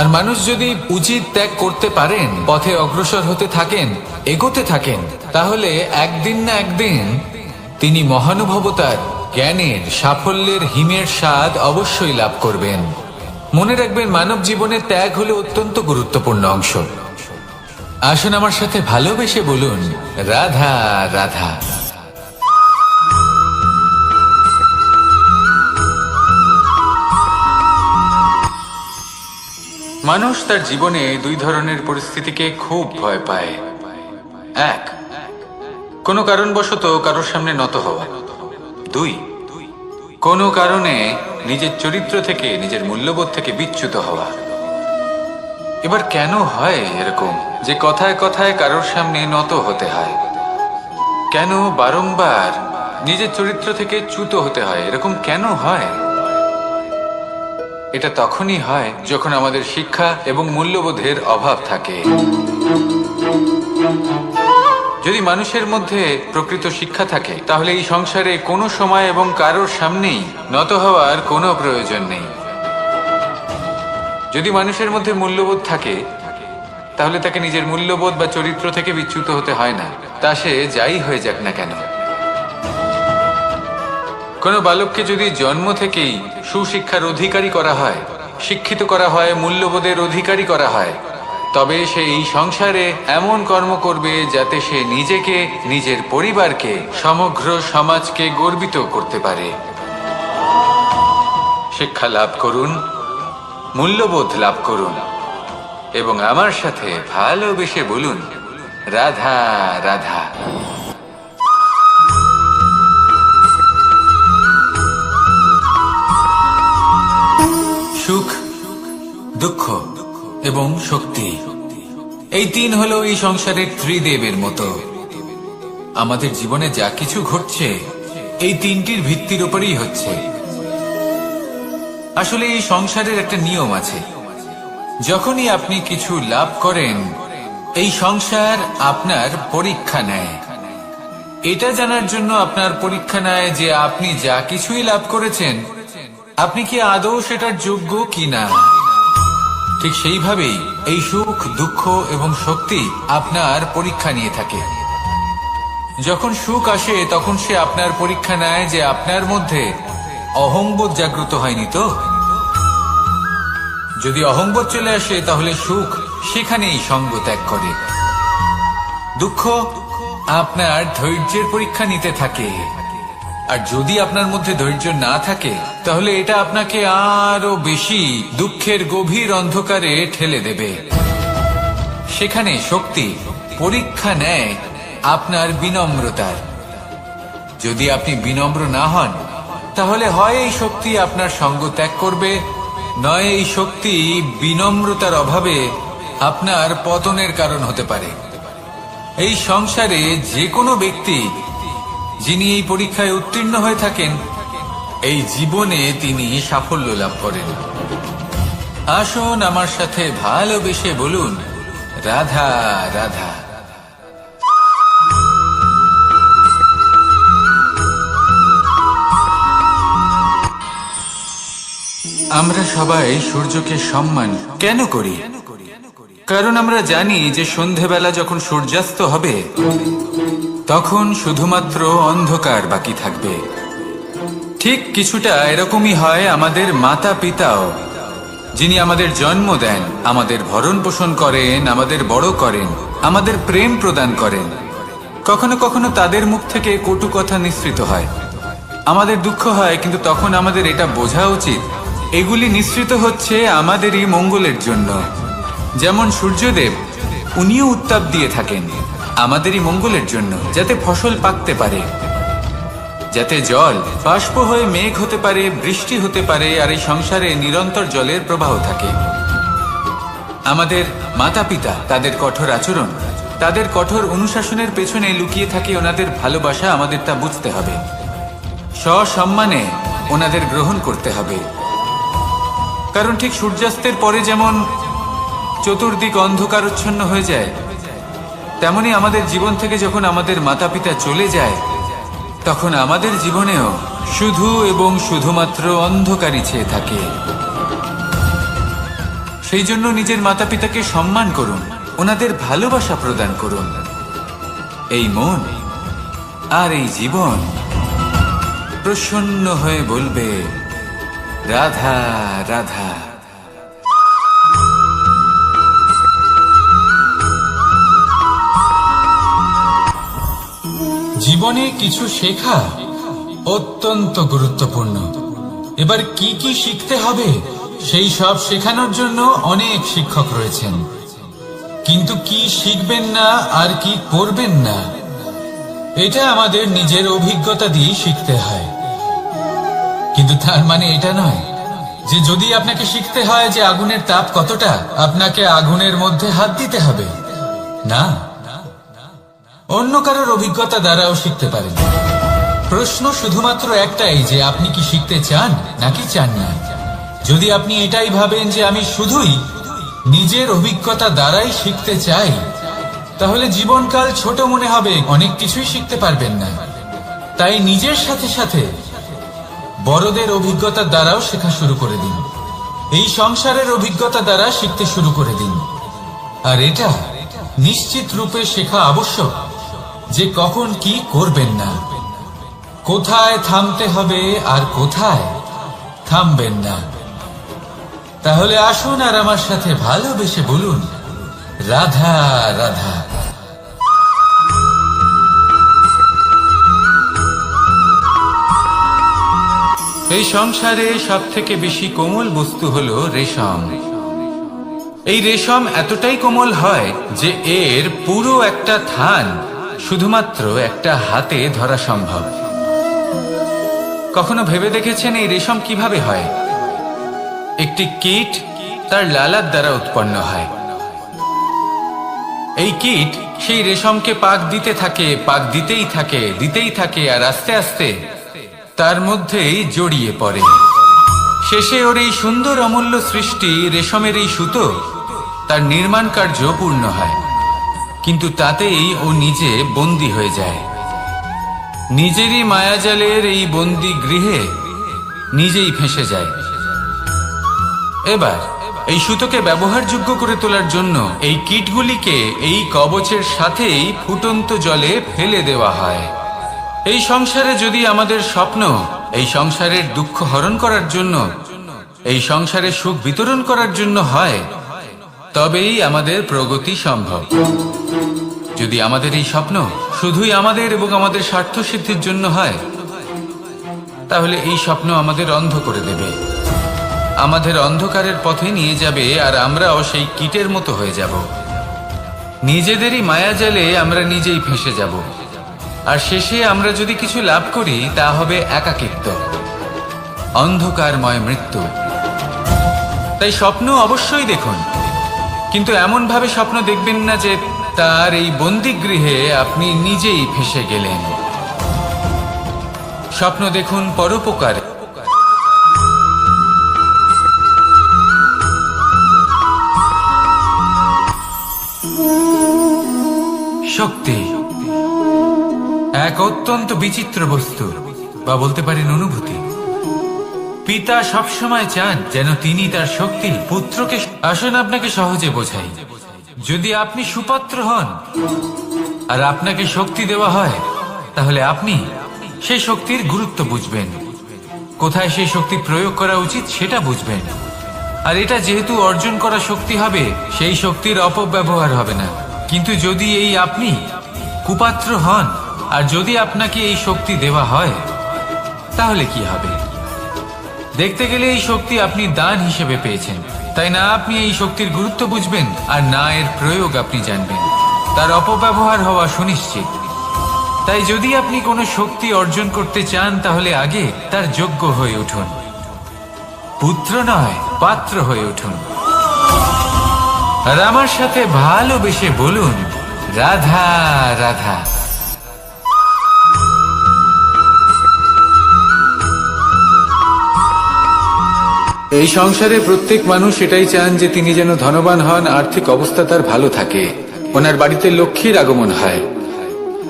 আর মানুষ যদি উচিত ত্যাগ করতে পারেন, পথে অগ্রসর হতে থাকেন, এগোতে থাকেন, তাহলে একদিন না একদিন তিনি মহানুভবতার, জ্ঞানের, সাফল্যের হিমের স্বাদ অবশ্যই লাভ করবেন। মনে রাখবেন, মানব জীবনে ত্যাগ হলো অত্যন্ত গুরুত্বপূর্ণ অংশ। আসুন আমার সাথে ভালোবেসে বলুন, রাধা রাধা। মানুষ তার জীবনে দুই ধরনের পরিস্থিতিকে খুব ভয় পায়। এক, কোনো কারণবশত কারোর সামনে নত হওয়া। 2, কোনো কারণে নিজের চরিত্র থেকে, নিজের মূল্যবোধ থেকে বিচ্যুত হওয়া। এবার কেন হয় এরকম যে কথায় কথায় কারোর সামনে নত হতে হয়? কেন বারংবার নিজের চরিত্র থেকে চ্যুত হতে হয়? এরকম কেন হয়? এটা তখনই হয় যখন আমাদের শিক্ষা এবং মূল্যবোধের অভাব থাকে। যদি মানুষের মধ্যে প্রকৃত শিক্ষা থাকে, তাহলে এই সংসারে কোনো সময় এবং কারোর সামনেই নত হওয়ার কোনো প্রয়োজন নেই। যদি মানুষের মধ্যে মূল্যবোধ থাকে, তাহলে তাকে নিজের মূল্যবোধ বা চরিত্র থেকে বিচ্যুত হতে হয় না, তা সে যাই হয়ে যাক না কেন। কোনো বালককে যদি জন্ম থেকেই সুশিক্ষার অধিকারী করা হয়, শিক্ষিত করা হয়, মূল্যবোধের অধিকারী করা হয়, তবে সে এই সংসারে এমন কর্ম করবে যাতে সে নিজেকে, নিজের পরিবারকে, সমগ্র সমাজকে গর্বিত করতে পারে। শিক্ষা লাভ করুন, মূল্যবোধ লাভ করুন এবং আমার সাথে ভালোবেসে বলুন, রাধা রাধা। সুখ, দুঃখ এবং শক্তি, এই 3 হলো এই সংসারের ত্রিদেবের মতো। আমাদের জীবনে যা কিছু ঘটছে এই 3টির ভিত্তির উপরেই হচ্ছে। আসলে এই সংসারের একটা নিয়ম আছে, যখনই আপনি কিছু লাভ করেন, এই সংসার আপনার পরীক্ষা নেয়। এটা জানার জন্য আপনার পরীক্ষা নেয় যে আপনি যা কিছুই লাভ করেছেন, আপনি কি আদৌ সেটার যোগ্য কিনা। ঠিক সেইভাবেই এই সুখ, দুঃখ এবং শক্তি আপনার পরীক্ষা নিয়ে থাকে। যখন সুখ আসে তখন সে আপনার পরীক্ষা নেয় যে আপনার মধ্যে অহংবোধ জাগ্রত হয়নি তো। যদি অহংবোধ চলে আসে তাহলে সুখ সেখানেই সঙ্গ ত্যাগ করে। দুঃখ আপনার ধৈর্যের পরীক্ষা নিতে থাকে, আর যদি আপনার মধ্যে ধৈর্য না থাকে তাহলে এটা আপনাকে আরো বেশি দুঃখের গভীর অন্ধকারে ঠেলে দেবে। সেখানে শক্তি পরীক্ষা নেয় আপনার বিনম্রতার। যদি আপনি বিনম্র না হন, তাহলে হয় এই শক্তি আপনার সঙ্গ ত্যাগ করবে, নয় এই শক্তি বিনম্রতার অভাবে আপনার পতনের কারণ হতে পারে। এই সংসারে যে কোনো ব্যক্তি যিনি এই পরীক্ষায় উত্তীর্ণ হয়ে থাকেন, এই জীবনে তিনি সাফল্য লাভ করেন। আসুন আমার সাথে ভালোবেসে বলুন, রাধা রাধা। আমরা সবাই সূর্যকে সম্মান কেন করি? কারণ আমরা জানি যে সন্ধেবেলা যখন সূর্যাস্ত হবে তখন শুধুমাত্র অন্ধকার বাকি থাকবে। ঠিক কিছুটা এরকমই হয় আমাদের মাতা পিতাও, যিনি আমাদের জন্ম দেন, আমাদের ভরণ পোষণ করেন, আমাদের বড় করেন, আমাদের প্রেম প্রদান করেন। কখনো কখনো তাদের মুখ থেকে কটু কথা নিঃসৃত হয়, আমাদের দুঃখ হয়, কিন্তু তখন আমাদের এটা বোঝা উচিত এগুলি নিঃসৃত হচ্ছে আমাদেরই মঙ্গলের জন্য। যেমন সূর্যদেব, উনিও উত্তাপ দিয়ে থাকেন আমাদেরই মঙ্গলের জন্য, যাতে ফসল পাকতে পারে, যাতে জল বাষ্প হয়ে মেঘ হতে পারে, বৃষ্টি হতে পারে, আর এই সংসারে নিরন্তর জলের প্রবাহ থাকে। আমাদের মাতা পিতা, তাদের কঠোর আচরণ, তাদের কঠোর অনুশাসনের পেছনে লুকিয়ে থাকে ওনাদের ভালোবাসা। আমাদের তা বুঝতে হবে, সসম্মানে ওনাদের গ্রহণ করতে হবে। কারণ ঠিক সূর্যাস্তের পরে যেমন চতুর্দিক অন্ধকারচ্ছন্ন হয়ে যায়, তেমনি আমাদের জীবন থেকে যখন আমাদের মাতা পিতা চলে যায়, তখন আমাদের জীবনেও শুধু এবং শুধুমাত্র অন্ধকারই ছেয়ে থাকে। সেই জন্য নিজের মাতা পিতাকে সম্মান করুন, ওনাদের ভালোবাসা প্রদান করুন। এই মন আর এই জীবন প্রসন্ন হয়ে বলবে, রাধা রাধা। জীবনে কিছু শেখা অত্যন্ত গুরুত্বপূর্ণ। এবার কি কি শিখতে হবে সেই সব শেখানোর জন্য অনেক শিক্ষক রয়েছেন, কিন্তু কি শিখবেন না আর কি করবেন না এটা আমাদের নিজের অভিজ্ঞতা দিয়ে শিখতে হয়, কিন্তু তার মানে এটা নয় যে যদি আপনাকে শিখতে হয় যে আগুনের তাপ কতটা, আপনাকে আগুনের মধ্যে হাত দিতে হবে। না, অন্য কারোর অভিজ্ঞতা দ্বারাও শিখতে পারেন। প্রশ্ন শুধুমাত্র একটাই যে আপনি কি শিখতে চান নাকি চান না। যদি আপনি এটাই ভাবেন যে আমি শুধুই নিজের অভিজ্ঞতা দ্বারাই শিখতে চাই, তাহলে জীবনকাল ছোট মনে হবে, অনেক কিছুই শিখতে পারবেন না। তাই নিজের সাথে সাথে বড়দের অভিজ্ঞতার দ্বারাও শেখা শুরু করে দিন। এই সংসারের অভিজ্ঞতা দ্বারা শিখতে শুরু করে দিন। আর এটা নিশ্চিত রূপে শেখা আবশ্যক যে কখন কি করবেন না, কোথায় থামতে হবে আর কোথায় থামবেন না। তাহলে আসুন আর আমার সাথে ভালোবেসে বলুন, রাধা রাধা। এই সংসারে সব থেকে বেশি কোমল বস্তু হলো রেশম। এই রেশম এতটাই কোমল হয় যে এর পুরো একটা থান শুধুমাত্র একটা হাতে ধরা সম্ভব। কখনো ভেবে দেখেছেন এই রেশম কিভাবে হয়? একটি কীট তার লালার দ্বারা উৎপন্ন হয়। এই কীট সেই রেশমকে পাক দিতে থাকে, পাক দিতেই থাকে আর আস্তে আস্তে তার মধ্যেই জড়িয়ে পড়ে। শেষে ওর এই সুন্দর অমূল্য সৃষ্টি রেশমের এই সুতো তার নির্মাণ কার্য পূর্ণ হয়, কিন্তু তাতেই ও নিজে বন্দী হয়ে যায়। নিজেরই মায়াজালের এই বন্দী গৃহে নিজেই ফেঁসে যায়। এবার এই সুতোকে ব্যবহারযোগ্য করে তোলার জন্য এই কীটগুলিকে এই কবচের সাথেই ফুটন্ত জলে ফেলে দেওয়া হয়। এই সংসারে যদি আমাদের স্বপ্ন এই সংসারের দুঃখ হরণ করার জন্য, এই সংসারে সুখ বিতরণ করার জন্য হয়, তবেই আমাদের প্রগতি সম্ভব। যদি আমাদের এই স্বপ্ন শুধুই আমাদের এবং আমাদের স্বার্থ সিদ্ধির জন্য হয়, তাহলে এই স্বপ্ন আমাদের অন্ধ করে দেবে, আমাদের অন্ধকারের পথে নিয়ে যাবে, আর আমরাও সেই কীটের মতো হয়ে যাব। নিজেদেরই মায়াজালে আমরা নিজেই ফেঁসে যাব, আর শেষে আমরা যদি কিছু লাভ করি তা হবে একাকিত্ব, অন্ধকারময় মৃত্যু। তাই স্বপ্ন অবশ্যই দেখুন, কিন্তু এমন ভাবে স্বপ্ন দেখবেন না যে তার এই বন্দিগৃহে আপনি নিজেই ফেঁসে গেলেন। স্বপ্ন দেখুন পরোপকারে। শক্তি এক অত্যন্ত বিচিত্র বস্তু, বা বলতে পারেন অনুভূতি। পিতা সবসময় চান যেন তিনি তার শক্তি পুত্রকে। আসুন আপনাকে সহজে বোঝাই। যদি আপনি সুপাত্র হন আর আপনাকে শক্তি দেওয়া হয়, তাহলে আপনি সেই শক্তির গুরুত্ব বুঝবেন, কোথায় সেই শক্তি প্রয়োগ করা উচিত সেটা বুঝবেন। আর এটা যেহেতু অর্জন করা শক্তি হবে, সেই শক্তির অপব্যবহার হবে না। কিন্তু যদি এই আপনি কুপাত্র হন আর যদি আপনাকে এই শক্তি দেওয়া হয়, তাহলে কি হবে? দেখতে গেলে এই শক্তি আপনি দান হিসেবে পেয়েছেন, তাই না আপনি এই শক্তির গুরুত্ব বুঝবেন আর না এর প্রয়োগ আপনি জানবেন। তার অপব্যবহার হওয়া সুনিশ্চিত। তাই যদি আপনি কোনো শক্তি অর্জন করতে চান, তাহলে আগে তার যোগ্য হয়ে উঠুন, পুত্র নয় পাত্র হয়ে উঠুন। আর আমার সাথে ভালোবেসে বলুন, রাধা রাধা। এই সংসারে প্রত্যেক মানুষ এটাই চান যে তিনি যেন ধনবান হন, আর্থিক অবস্থা তার ভালো থাকে, ওনার বাড়িতে লক্ষ্মীর আগমন হয়।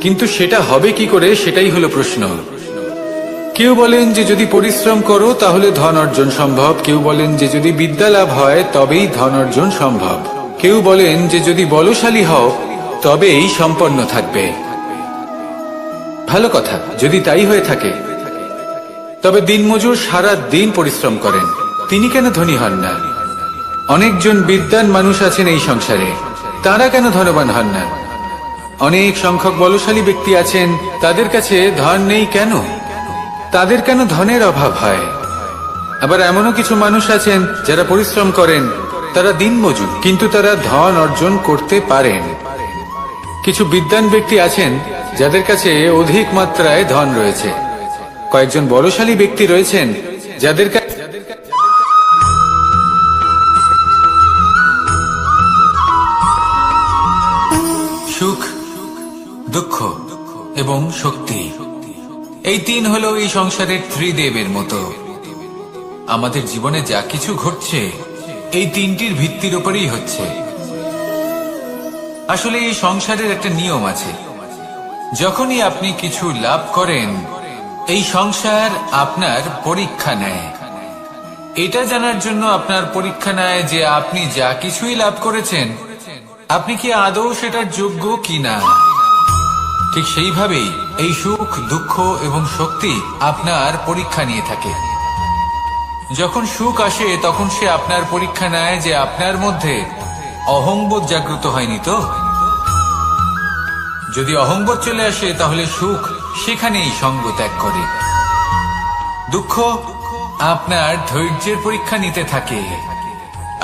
কিন্তু সেটা হবে কি করে, সেটাই হলো প্রশ্ন। কেউ বলেন যে যদি পরিশ্রম করো তাহলে ধন অর্জন সম্ভব, কেউ বলেন যে যদি বিদ্যা লাভ হয় তবেই ধন অর্জন সম্ভব, কেউ বলেন যে যদি বলশালী হও তবেই সম্পন্ন থাকবে। ভালো কথা, যদি তাই হয়ে থাকে, তবে দিনমজুর সারা দিন পরিশ্রম করেন, তিনি কেন ধনী হন না? অনেকজন বিদ্বান মানুষ আছেন এই সংসারে, তারা কেন ধনবান হন না? অনেক সংখ্যক বলশালী ব্যক্তি আছেন, তাদের কাছে ধন নেই কেন? তাদের কেন ধনের অভাব হয়? আবার এমনও কিছু মানুষ আছেন যারা পরিশ্রম করেন, তারা দিনমজুর, কিন্তু তারা ধন অর্জন করতে পারেন। কিছু বিদ্বান ব্যক্তি আছেন যাদের কাছে অধিক মাত্রায় ধন রয়েছে। কয়েকজন বলশালী ব্যক্তি রয়েছেন যাদের কাছে সুখ, দুঃখ এবং শক্তি, এই তিন হলো এই সংসারের ত্রিদেবের মতো। আমাদের জীবনে যা কিছু ঘটছে এই তিনটির ভিত্তির উপরেই হচ্ছে। আসলে এই সংসারের একটা নিয়ম আছে, যখনই আপনি কিছু লাভ করেন এই সংসার আপনার পরীক্ষা নেয়। এটা জানার জন্য আপনার পরীক্ষা নেয় যে আপনি যা কিছুই লাভ করেছেন আপনি কি আদৌ সেটার যোগ্য কিনা। ঠিক সেইভাবেই এই সুখ, দুঃখ এবং শক্তি আপনার পরীক্ষা নিয়ে থাকে। যখন সুখ আসে তখন সে আপনার পরীক্ষা নেয় যে আপনার মধ্যে অহংবোধ জাগ্রত হয়নি তো। যদি অহংবোধ চলে আসে তাহলে সুখ সেখানেই সঙ্গ ত্যাগ করে। দুঃখ আপনার ধৈর্যের পরীক্ষা নিতে থাকে,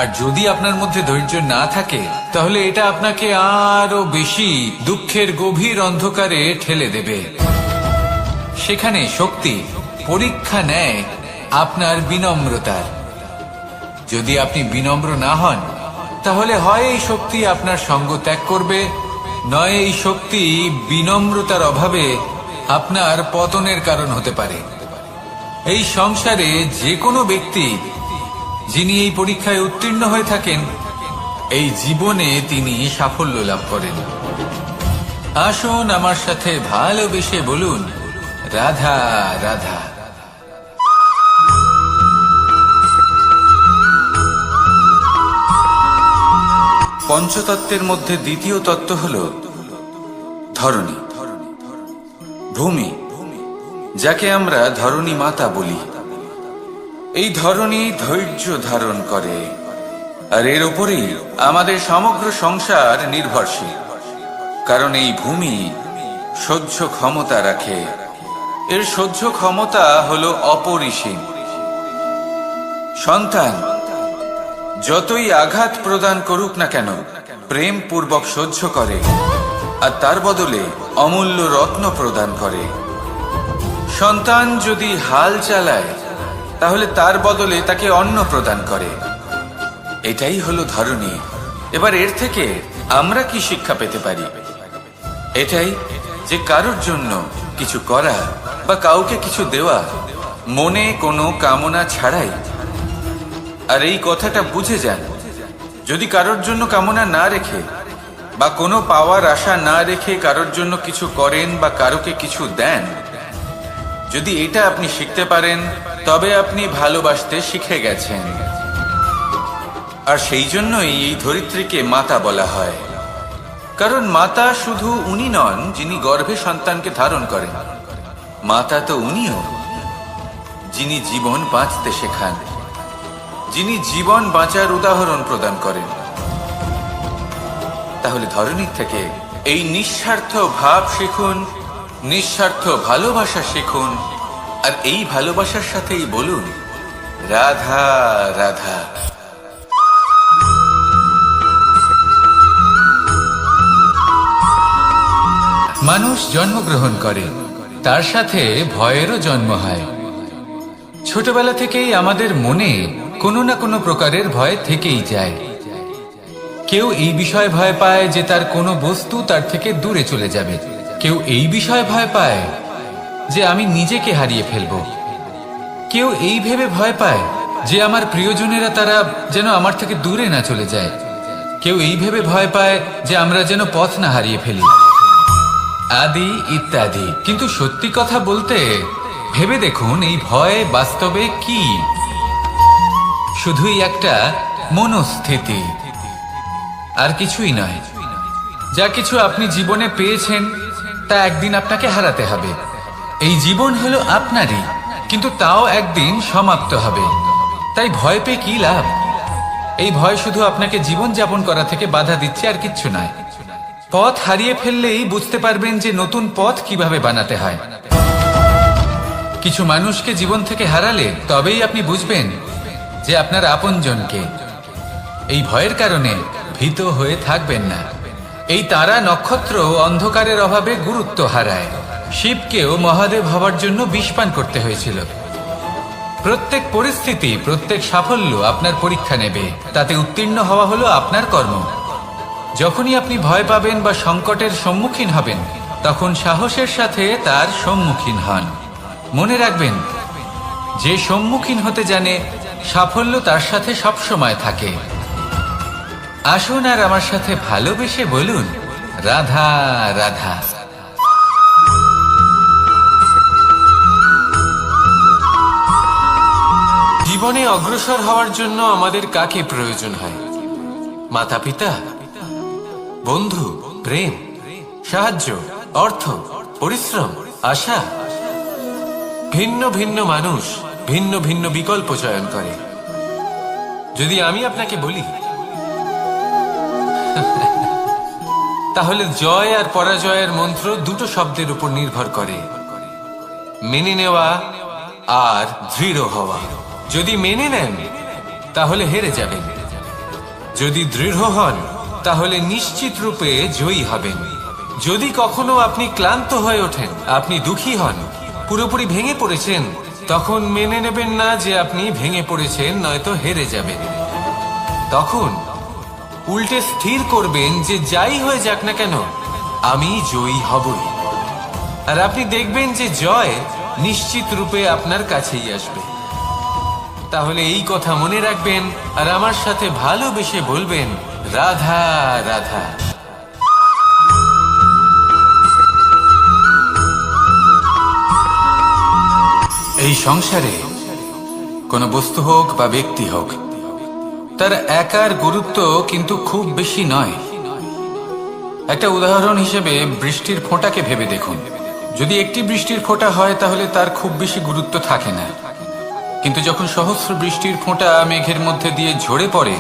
আর যদি আপনার মধ্যে ধৈর্য না থাকে তাহলে এটা আপনাকে আরো বেশি দুঃখের গভীর অন্ধকারে ঠেলে দেবে। সেখানে শক্তি পরীক্ষা নেয় আপনার বিনম্রতার। যদি আপনি বিনম্র না হন তাহলে হয় এই শক্তি আপনার সঙ্গ ত্যাগ করবে, নয় এই শক্তি বিনম্রতার অভাবে আপনার পতনের কারণ হতে পারে। এই সংসারে যে কোনো ব্যক্তি যিনি এই পরীক্ষায় উত্তীর্ণ হয়ে থাকেন এই জীবনে তিনি সাফল্য লাভ করেন। আসুন আমার সাথে ভালোবেসে বলুন, রাধা রাধা। পঞ্চতত্ত্বের মধ্যে দ্বিতীয় তত্ত্ব হল ধরণী, ভূমি, যাকে আমরা ধরণী মাতা বলি। এই ধরণী ধৈর্য ধারণ করে, আর এর উপরেই আমাদের সমগ্র সংসার নির্ভরশীল। কারণ এই ভূমি সহ্য ক্ষমতা রাখে, এর সহ্য ক্ষমতা হলো অপরিসীম। সন্তান যতই আঘাত প্রদান করুক না কেন প্রেম পূর্বক সহ্য করে, আর তার বদলে অমূল্য রত্ন প্রদান করে। সন্তান যদি হাল চালায় তাহলে তার বদলে তাকে অন্ন প্রদান করে। এটাই হলো ধরণী। এবার এর থেকে আমরা কি শিক্ষা পেতে পারি? এটাই যে কারোর জন্য কিছু করা বা কাউকে কিছু দেওয়া মনে কোনো কামনা ছাড়াই। আর এই কথাটা বুঝে যান, যদি কারোর জন্য কামনা না রেখে বা কোনো পাওয়ার আশা না রেখে কারোর জন্য কিছু করেন বা কারোকে কিছু দেন, যদি এটা আপনি শিখতে পারেন তবে আপনি ভালোবাসতে শিখে গেছেন। আর সেই জন্যই এই ধরিত্রীকে মাতা বলা হয়। কারণ মাতা শুধু উনি নন যিনি গর্ভে সন্তানকে ধারণ করেন, মাতা তো উনিও যিনি জীবন বাঁচতে শেখান, যিনি জীবন বাঁচার উদাহরণ প্রদান করেন। তাহলে ধরণীর থেকে এই নিঃস্বার্থ ভাব শিখুন, নিঃস্বার্থ ভালোবাসা শিখুন, আর এই ভালোবাসার সাথেই বলুন, রাধা রাধা। মানুষ জন্মগ্রহণ করে, তার সাথে ভয়েরও জন্ম হয়। ছোটবেলা থেকেই আমাদের মনে কোনো না কোনো প্রকারের ভয় থেকেই যায়। কেউ এই বিষয়ে ভয় পায় যে তার কোনো বস্তু তার থেকে দূরে চলে যাবে, কেউ এই বিষয়ে ভয় পায় যে আমি নিজেকে হারিয়ে ফেলব, কেউ এই ভেবে ভয় পায় যে আমার প্রিয়জনেরা তারা যেন আমার থেকে দূরে না চলে যায়, কেউ এই ভেবে ভয় পায় যে আমরা যেন পথ না হারিয়ে ফেলি, আদি ইত্যাদি। কিন্তু সত্যি কথা বলতে ভেবে দেখুন এই ভয় বাস্তবে কি? শুধুই একটা মনস্থিতি, আর কিছুই নয়। যা কিছু আপনি জীবনে পেয়েছেন তা একদিন আপনাকে হারাতে হবে। এই জীবন হলো আপনারই, কিন্তু তাও একদিন সমাপ্ত হবে। তাই ভয় পেয়ে কি লাভ? এই ভয় শুধু আপনাকে জীবন যাপন করা থেকে বাধা দিচ্ছে, আর কিচ্ছু নয়। পথ হারিয়ে ফেললেই বুঝতে পারবেন যে নতুন পথ কিভাবে বানাতে হয়। কিছু মানুষকে জীবন থেকে হারালে তবেই আপনি বুঝবেন যে আপনার আপনজনকে। এই ভয়ের কারণে ভীত হয়ে থাকবেন না। এই তারা নক্ষত্র অন্ধকারের অভাবে গুরুত্ব হারায়। শিবকেও মহাদেব হওয়ার জন্য বিষ পান করতে হয়েছিল। প্রত্যেক পরিস্থিতি, প্রত্যেক সাফল্য আপনার পরীক্ষা নেবে, তাতে উত্তীর্ণ হওয়া হলো আপনার কর্ম। যখনই আপনি ভয় পাবেন বা সংকটের সম্মুখীন হবেন, তখন সাহসের সাথে তার সম্মুখীন হন। মনে রাখবেন, যে সম্মুখীন হতে জানে, সাফল্য তার সাথে সবসময় থাকে। আসুন আর আমার সাথে ভালোবেসে বলুন, রাধা রাধা। জীবনে অগ্রসর হওয়ার জন্য আমাদের কাকে প্রয়োজন হয়? মাতা পিতা, বন্ধু, প্রেম, সাহায্য, অর্থ, পরিশ্রম, আশা। ভিন্ন ভিন্ন মানুষ ভিন্ন ভিন্ন বিকল্প চয়ন করে। যদি আমি আপনাকে বলি, তাহলে জয় আর পরাজয়ের মন্ত্র দুটো শব্দের উপর নির্ভর করে, মেনে নেওয়া আর দৃঢ় হওয়া। যদি মেনে নেন, তাহলে হেরে যাবেন। যদি দৃঢ় হন, তাহলে নিশ্চিত রূপে জয়ী হবেন। যদি কখনো আপনি ক্লান্ত হয়ে ওঠেন, আপনি দুঃখী হন, পুরোপুরি ভেঙে পড়েছেন, তখন মেনে নেবেন না যে আপনি ভেঙে পড়েছেন, নয়তো হেরে যাবেন। তখন উল্টে স্থির করবেন যে যাই হয়ে যাক না কেন, আমি জয়ী হবই। আর আপনি দেখবেন যে জয় নিশ্চিত রূপে আপনার কাছেই আসবে। তাহলে এই কথা মনে রাখবেন আর আমার সাথে ভালোবেসে বলবেন, রাধা রাধা। এই সংসারে কোনো বস্তু হোক বা ব্যক্তি হোক, তার একার গুরুত্ব কিন্তু খুব বেশি নয়। একটা উদাহরণ হিসেবে বৃষ্টির ফোঁটাকে ভেবে দেখুন। যদি একটি বৃষ্টির ফোঁটা হয়, তাহলে তার খুব বেশি গুরুত্ব থাকে না। কিন্তু যখন সহস্র বৃষ্টির ফোঁটা মেঘের মধ্যে দিয়ে ঝরে পড়ে,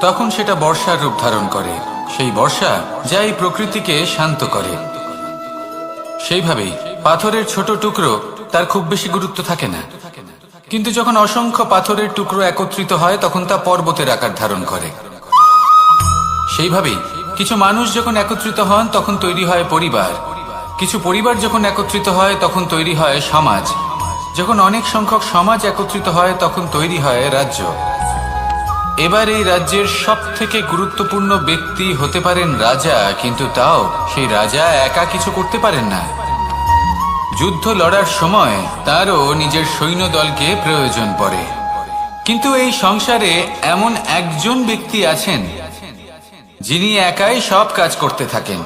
তখন সেটা বর্ষার রূপ ধারণ করে। সেই বর্ষা যাই প্রকৃতিকে শান্ত করে। সেইভাবেই পাথরের ছোট টুকরো, তার খুব বেশি গুরুত্ব থাকে না। কিন্তু যখন অসংখ্য পাথরের টুকরো একত্রিত হয়, তখন তা পর্বতের আকার ধারণ করে। সেইভাবেই কিছু মানুষ যখন একত্রিত হন, তখন তৈরি হয় পরিবার। কিছু পরিবার যখন একত্রিত হয়, তখন তৈরি হয় সমাজ। যখন অনেক সংখ্যক সমাজ একত্রিত হয়, তখন তৈরি হয় রাজ্য। এবার এই রাজ্যের সব থেকে গুরুত্বপূর্ণ ব্যক্তি হতে পারেন রাজা, কিন্তু তাও সেই রাজা একা কিছু করতে পারেন না। যুদ্ধ লড়ার সময় তারও নিজের সৈন্যদলকে প্রয়োজন পড়ে। কিন্তু এই সংসারে এমন একজন ব্যক্তি আছেন, যিনি একাই সব কাজ করতে থাকেন,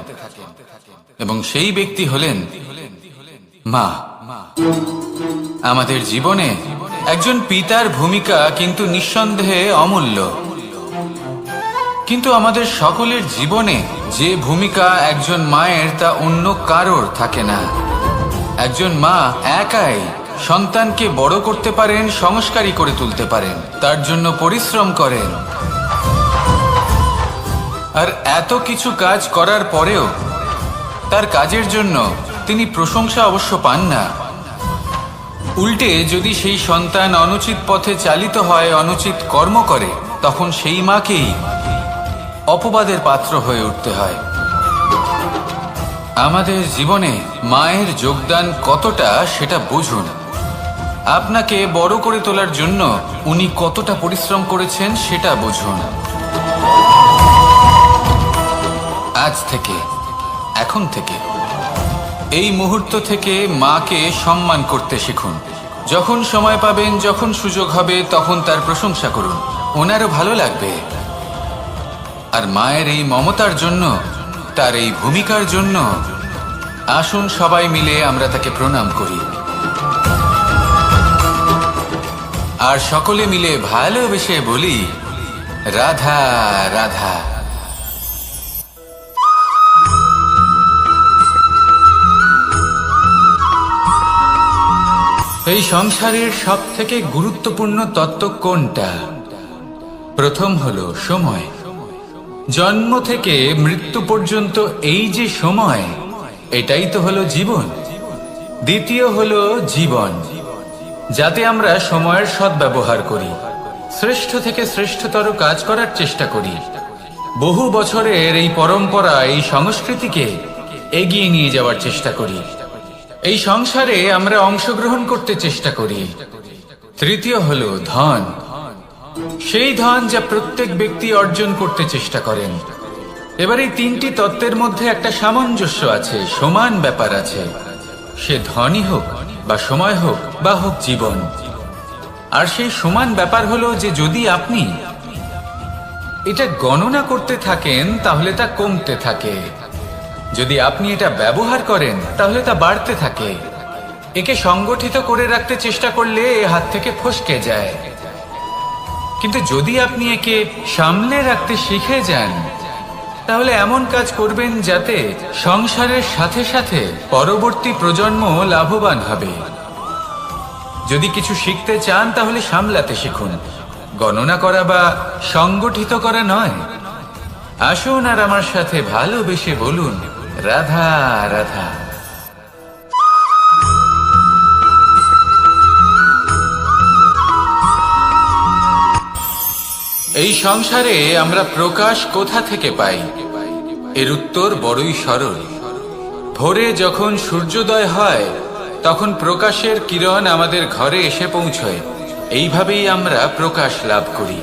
এবং সেই ব্যক্তি হলেন মা। আমাদের জীবনে একজন পিতার ভূমিকা কিন্তু নিঃসন্দেহে অমূল্য। কিন্তু আমাদের সকলের জীবনে যে ভূমিকা একজন মায়ের, তা অন্য কারোর থাকে না। একজন মা একাই সন্তানকে বড় করতে পারেন, সংস্কারী করে তুলতে পারেন, তার জন্য পরিশ্রম করেন। আর এত কিছু কাজ করার পরেও তার কাজের জন্য তিনি প্রশংসা অবশ্য পান না। উল্টে যদি সেই সন্তান অনুচিত পথে চালিত হয়, অনুচিত কর্ম করে, তখন সেই মাকেই অপবাদের পাত্র হয়ে উঠতে হয়। আমাদের জীবনে মায়ের যোগদান কতটা, সেটা বুঝুন। আপনাকে বড় করে তোলার জন্য উনি কতটা পরিশ্রম করেছেন, সেটা বুঝুন। আজ থেকে, এখন থেকে, এই মুহূর্ত থেকে মাকে সম্মান করতে শিখুন। যখন সময় পাবেন, যখন সুযোগ হবে, তখন তার প্রশংসা করুন। ওনারও ভালো লাগবে। আর মায়ের এই মমতার জন্য, তার এই ভূমিকার জন্য আসুন সবাই মিলে আমরা তাকে প্রণাম করি। আর সকলে মিলে ভালোবেসে বলি, রাধা রাধা। এই সংসারের সব থেকে গুরুত্বপূর্ণ তত্ত্ব কোনটা? প্রথম হলো সময়। জন্ম থেকে মৃত্যু পর্যন্ত এই যে সময়, এটাই তো হলো জীবন। দ্বিতীয় হলো জীবন, যাতে আমরা সময়ের সদ্ব্যবহার করি, শ্রেষ্ঠ থেকে শ্রেষ্ঠতর কাজ করার চেষ্টা করি। বহু বছরের এই পরম্পরা, এই সংস্কৃতিকে এগিয়ে নিয়ে যাওয়ার চেষ্টা করি। এই সংসারে আমরা অংশগ্রহণ করতে চেষ্টা করি। তৃতীয় হলো ধন, সেই ধন যা প্রত্যেক ব্যক্তি অর্জন করতে চেষ্টা করেন। এবার এই তিনটি তত্ত্বের মধ্যে একটা সামঞ্জস্য আছে, সমান ব্যাপার আছে। সে ধনই হোক বা সময় হোক বা হোক জীবন। আর সেই সমান ব্যাপার হলো যে যদি আপনি এটা গণনা করতে থাকেন তাহলে তা কমতে থাকে, যদি আপনি এটা ব্যবহার করেন তাহলে তা বাড়তে থাকে। একে সংগঠিত করে রাখতে চেষ্টা করলে এ হাত থেকে ফসকে যায়, কিন্তু যদি আপনি একে সামলে রাখতে শিখে যান তাহলে এমন কাজ করবেন যাতে সংসারের সাথে সাথে পরবর্তী প্রজন্ম লাভবান হবে। যদি কিছু শিখতে চান তাহলে সামলাতে শিখুন, গণনা করা বা সংগঠিত করা নয়। আসুন আর আমার সাথে ভালোবেসে বলুন, রাধা রাধা। এই সংসারে আমরা প্রকাশ কোথা থেকে পাই? এর উত্তর বড়ই সরল। ভোরে যখন সূর্যোদয় হয় তখন প্রকাশের কিরণ আমাদের ঘরে এসে পৌঁছয়। এইভাবেই আমরা প্রকাশ লাভ করি।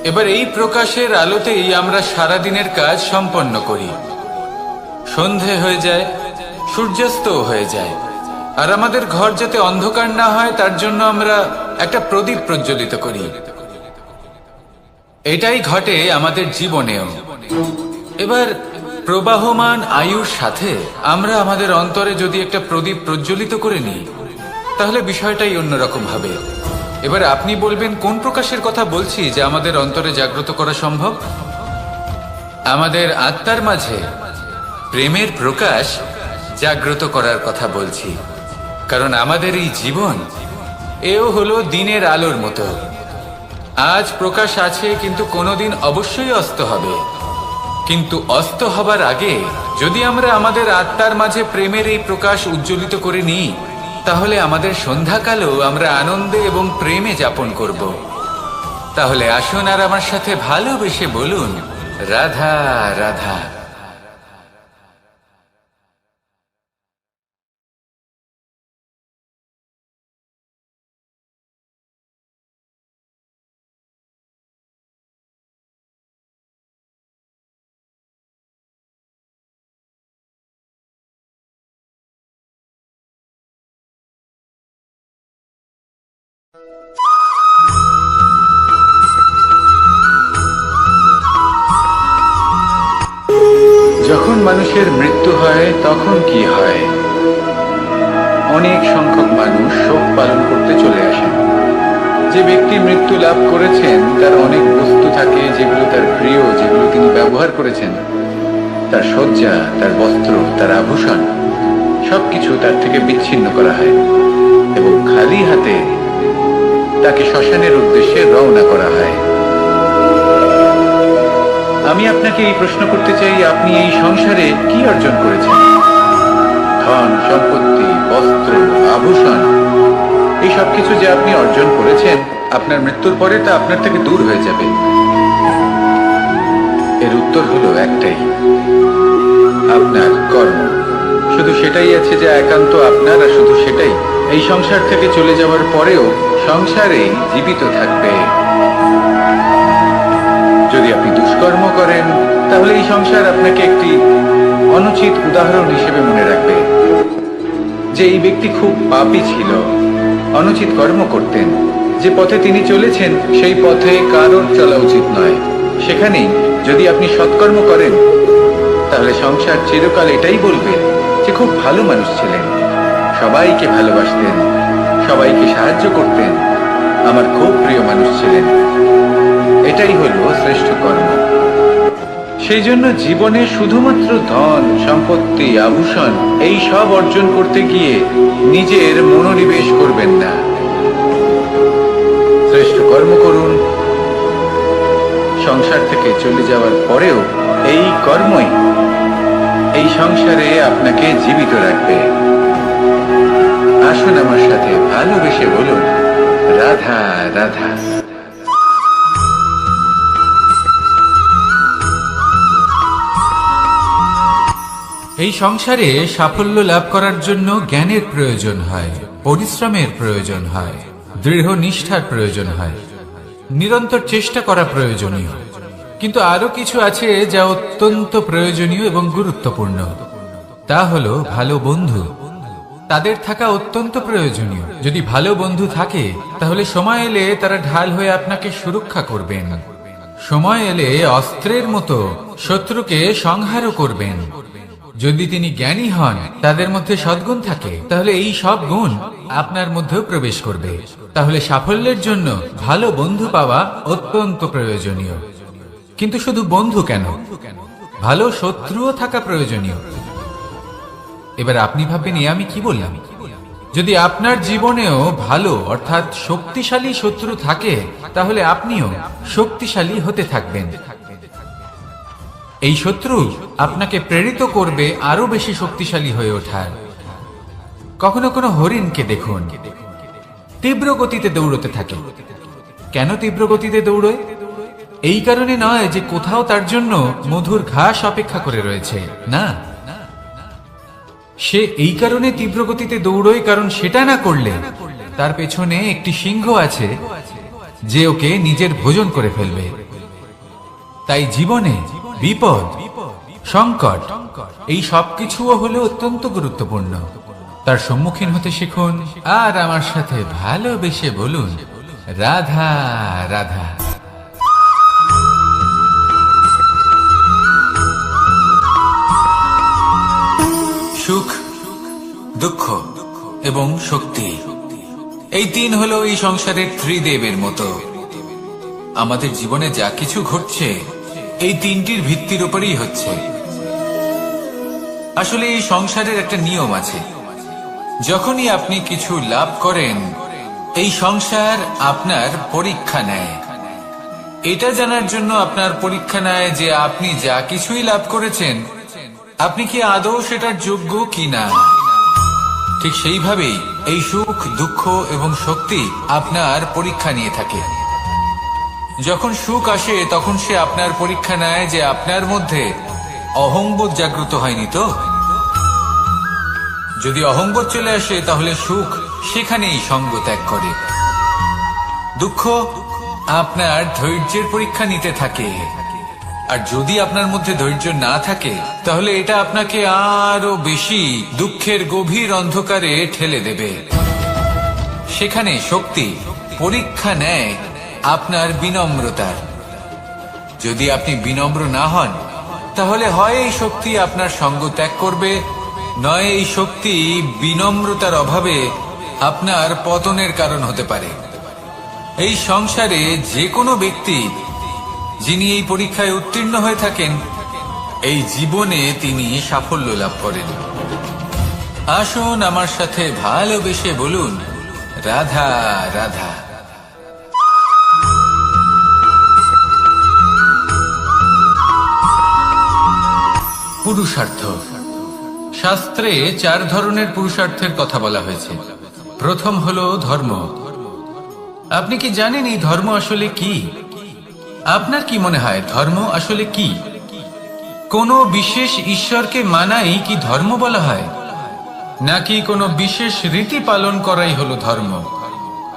এবার এই প্রকাশের আলোতেই আমরা সারাদিনের কাজ সম্পন্ন করি। সন্ধে হয়ে যায়, সূর্যাস্ত হয়ে যায়, আর আমাদের ঘর যাতে অন্ধকার না হয় তার জন্য আমরা একটা প্রদীপ প্রজ্বলিত করি। এটাই ঘটে আমাদের জীবনেও। এবার প্রবাহমান আয়ুর সাথে আমরা আমাদের অন্তরে যদি একটা প্রদীপ প্রজ্বলিত করে নিই তাহলে বিষয়টাই অন্যরকম হবে। এবার আপনি বলবেন কোন প্রকাশের কথা বলছি যা আমাদের অন্তরে জাগ্রত করা সম্ভব? আমাদের আত্মার মাঝে প্রেমের প্রকাশ জাগ্রত করার কথা বলছি। কারণ আমাদের এই জীবন এও হলো দিনের আলোর মতো। আজ প্রকাশ আছে, কিন্তু কোনোদিন অবশ্যই অস্ত হবে। কিন্তু অস্ত হবার আগে যদি আমরা আমাদের আত্মার মাঝে প্রেমের এই প্রকাশ উজ্জ্বলিত করে নিই তাহলে আমাদের সন্ধ্যাকালও আমরা আনন্দে এবং প্রেমে যাপন করব। তাহলে আসুন আর আমার সাথে ভালোবেসে বলুন, রাধা রাধা। যখন মানুষের মৃত্যু হয় তখন কি হয়? অনেক সংখ্যক মানুষ শোক পালন করতে চলে আসেন। যে ব্যক্তি মৃত্যু লাভ করেছেন তার অনেক বস্তু থাকে যেগুলো তার প্রিয়, যেগুলো তিনি ব্যবহার করেছেন। তার শয্যা, তার বস্ত্র, তার আভূষণ সবকিছু তার থেকে বিচ্ছিন্ন করা হয় এবং খালি হাতে তাকে শ্মশানের উদ্দেশ্যে রওনা করা হয়। আমি আপনাকে এই প্রশ্ন করতে চাই, আপনি এই সংসারে কি অর্জন করেছেন? ধন, সম্পত্তি, বস্ত্র, আভূষণ, এই সব কিছু যে আপনি অর্জন করেছেন আপনার মৃত্যুর পরে তা আপনার থেকে দূর হয়ে যাবে। এর উত্তর হলো একটাই, আপনার কর্ম। শুধু সেটাই আছে যা একান্ত আপনার, আর শুধু সেটাই এই সংসার থেকে চলে যাওয়ার পরেও সংসারেই জীবিত থাকবে। যদি আপনি দুষ্কর্ম করেন তাহলে এই সংসার আপনাকে একটি অনুচিত উদাহরণ হিসেবে মনে রাখবে যে এই ব্যক্তি খুব পাপী ছিল, অনুচিত কর্ম করতেন। যে পথে তিনি চলেছেন সেই পথে কারোর চলা উচিত নয়। সেখানেই যদি আপনি সৎকর্ম করেন তাহলে সংসার চিরকাল এটাই বলবে যে খুব ভালো মানুষ ছিলেন, সবাইকে ভালোবাসতেন, সবাইকে সাহায্য করতেন, আমার খুব প্রিয় মানুষ ছিলেন। এটাই হলো শ্রেষ্ঠ কর্ম। সেই জন্য জীবনে শুধুমাত্র ধন, সম্পত্তি, আভূষণ এই সব অর্জন করতে গিয়ে নিজের মনোনিবেশ করবেন না। শ্রেষ্ঠ কর্ম করুন। সংসার থেকে চলে যাওয়ার পরেও এই কর্মই এই সংসারে আপনাকে জীবিত রাখবে। আসুন আমার সাথে ভালোবেসে বলুন, রাধা রাধা। এই সংসারে সাফল্য লাভ করার জন্য জ্ঞানের প্রয়োজন হয়, পরিশ্রমের প্রয়োজন হয়, দৃঢ় নিষ্ঠার প্রয়োজন হয়, নিরন্তর চেষ্টা করা প্রয়োজনীয়। কিন্তু আরো কিছু আছে যা অত্যন্ত প্রয়োজনীয় এবং গুরুত্বপূর্ণ। তা হলো ভালো বন্ধু। তাদের থাকা অত্যন্ত প্রয়োজনীয়। যদি ভালো বন্ধু থাকে তাহলে সময় এলে তারা ঢাল হয়ে আপনাকে সুরক্ষা করবেন। সময় এলে অস্ত্রের মতো শত্রুকে সংহারও করবেন। যদি তিনি জ্ঞানী হন, তাদের মধ্যে সদ্গুণ থাকে, তাহলে এই সব গুণ আপনার মধ্যেও প্রবেশ করবে। তাহলে সাফল্যের জন্য ভালো বন্ধু পাওয়া অত্যন্ত প্রয়োজনীয়। কিন্তু শুধু বন্ধু কেন, ভালো শত্রুও থাকা প্রয়োজনীয়। এবার আপনি ভাববেন, আমি কি বললাম? যদি আপনার জীবনেও ভালো অর্থাৎ শক্তিশালী শত্রু থাকে, তাহলে আপনিও শক্তিশালী হতে থাকবেন। এই শত্রু আপনাকে প্রেরিত করবে আরো বেশি শক্তিশালী হয়ে ওঠার। কখনো কোনো হরিণকে দেখুন, তীব্র গতিতে দৌড়তে থাকে। কেন তীব্র গতিতে দৌড়য়? এই কারণে নয় যে কোথাও তার জন্য মধুর ঘাস অপেক্ষা করে রয়েছে, না। সে এই কারণে তীব্র গতিতে দৌড়য় কারণ সেটা না করলে তার পেছনে একটি সিংহ আছে যে ওকে নিজের ভোজন করে ফেলবে। তাই জীবনে বিপদ, সংকট, এই সবকিছুও হলো অত্যন্ত গুরুত্বপূর্ণ। তার সম্মুখীন হতে শিখুন আর আমার সাথে ভালোবেসে বলুন, রাধা রাধা। সুখ, দুঃখ এবং শক্তি, এই তিন হলো এই সংসারের ত্রিদেবের মতো। আমাদের জীবনে যা কিছু ঘটছে এই তিনটির ভিত্তির উপরেই হচ্ছে। আসলে এই সংসারের একটা নিয়ম আছে। যখনই আপনি কিছু লাভ করেন, এই সংসার আপনার পরীক্ষা নেয়। এটা জানার জন্য আপনার পরীক্ষা নেয় যে আপনি যা কিছুই লাভ করেছেন, আপনি কি আদৌ সেটার যোগ্য কিনা। ঠিক সেইভাবেই এই সুখ, দুঃখ এবং শক্তি আপনার পরীক্ষা নিয়ে থাকে। যখন সুখ আসে তখন সে আপনার পরীক্ষা নেয় যে আপনার মধ্যে অহংবোধ জাগ্রত হয়নি তো। যদি অহংবোধ চলে আসে তাহলে সুখ সেখানেই সঙ্গ ত্যাগ করে। দুঃখ আপনার ধৈর্যের পরীক্ষা নিতে থাকে। আর যদি আপনার মধ্যে ধৈর্য না থাকে তাহলে এটা আপনাকে আরো বেশি দুঃখের গভীর অন্ধকারে ঠেলে দেবে। সেখানে শক্তি পরীক্ষা নেয় আপনার বিনম্রতার। যদি আপনি বিনম্র না হন তাহলে হয় এই শক্তি আপনার সঙ্গ ত্যাগ করবে, নয় এই শক্তি বিনম্রতার অভাবে আপনার পতনের কারণ হতে পারে। এই সংসারে যে কোনো ব্যক্তি যিনি এই পরীক্ষায় উত্তীর্ণ হয়ে থাকেন, এই জীবনে তিনি সাফল্য লাভ করেন। আসুন আমার সাথে ভালোবেসে বলুন, রাধা রাধা। পুরুষার্থ। শাস্ত্রে 4 ধরনের পুরুষার্থের কথা বলা হয়েছে। প্রথম হলো ধর্ম। আপনি কি জানেন এই ধর্ম আসলে কি? আপনার কি মনে হয় ধর্ম আসলে কি? কোনো বিশেষ ঈশ্বরকে মানাই কি ধর্ম বলা হয়? নাকি কোনো বিশেষ রীতি পালন করাই হলো ধর্ম?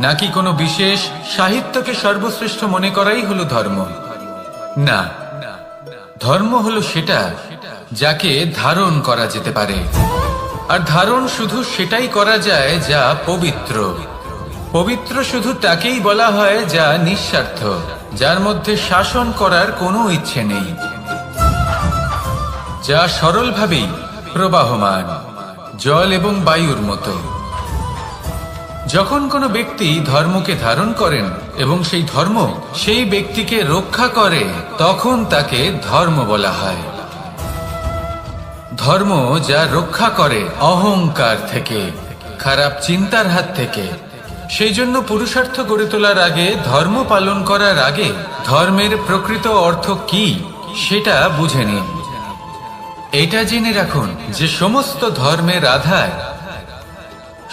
নাকি কোনো বিশেষ সাহিত্যকে সর্বশ্রেষ্ঠ মনে করাই হলো ধর্ম? না, ধর্ম হলো সেটা যাকে ধারণ করা যেতে পারে। আর ধারণ শুধু সেটাই করা যায় যা পবিত্র। পবিত্র শুধু তাকেই বলা হয় যা নিঃস্বার্থ, যার মধ্যে শাসন করার কোনো ইচ্ছে নেই, যা সরলভাবেই প্রবাহমান, জল এবং বায়ুর মতো। যখন কোনো ব্যক্তি ধর্মকে ধারণ করেন এবং সেই ধর্ম সেই ব্যক্তিকে রক্ষা করে, তখন তাকে ধর্ম বলা হয়। ধর্ম যা রক্ষা করে অহংকার থেকে, খারাপ চিন্তার হাত থেকে। সেই জন্য পুরুষার্থ গড়ে তোলার আগে, ধর্ম পালন করার আগে ধর্মের প্রকৃত অর্থ কি সেটা বুঝে নিন। এটা জেনে রাখুন যে সমস্ত ধর্মের আধার,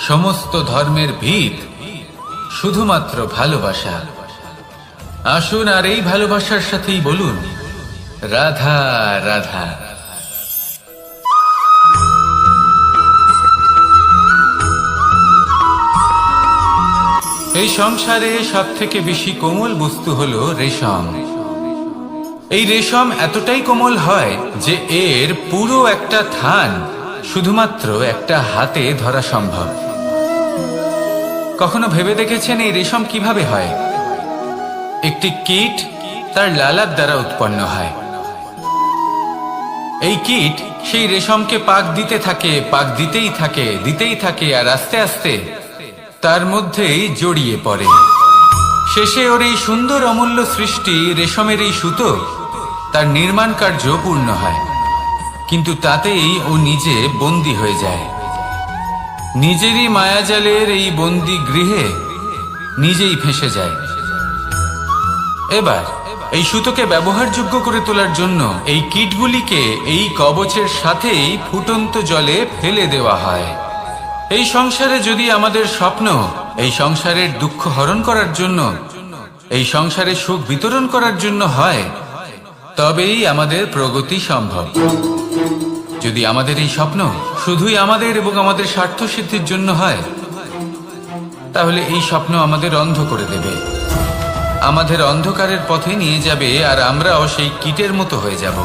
সমস্ত ধর্মের ভিত শুধুমাত্র ভালোবাসা। আসুন আর এই ভালোবাসার সাথেই বলুন, রাধা রাধা। এই সংসারে সব থেকে বেশি কোমল বস্তু হলো রেশম। এই রেশম এতটাই কোমল হয় যে এর পুরো একটা থান শুধুমাত্র একটা হাতে ধরা সম্ভব। কখনো ভেবে দেখেছেন এই রেশম কিভাবে হয়? একটি কীট তার লালার দ্বারা উৎপন্ন হয়। এই কীট সেই রেশমকে পাক দিতে থাকে, পাক দিতেই থাকে আর আস্তে আস্তে তার মধ্যেই জড়িয়ে পড়ে। শেষে ওর এই সুন্দর অমূল্য সৃষ্টি রেশমের এই সুতো তার নির্মাণ কার্য পূর্ণ হয়, কিন্তু তাতেই ও নিজে বন্দী হয়ে যায়। নিজেরই মায়াজালের এই বন্দী গৃহে নিজেই ফেঁসে যায়। এবার এই সুতোকে ব্যবহারযোগ্য করে তোলার জন্য এই কীটগুলিকে এই কবচের সাথেই ফুটন্ত জলে ফেলে দেওয়া হয়। এই সংসারে যদি আমাদের স্বপ্ন এই সংসারের দুঃখ হরণ করার জন্য, এই সংসারে সুখ বিতরণ করার জন্য হয়, তবেই আমাদের প্রগতি সম্ভব। যদি আমাদের এই স্বপ্ন শুধুই আমাদের এবং আমাদের স্বার্থ সিদ্ধির জন্য হয়, তাহলে এই স্বপ্ন আমাদের অন্ধ করে দেবে, আমাদের অন্ধকারের পথে নিয়ে যাবে, আর আমরাও সেই কীটের মতো হয়ে যাব।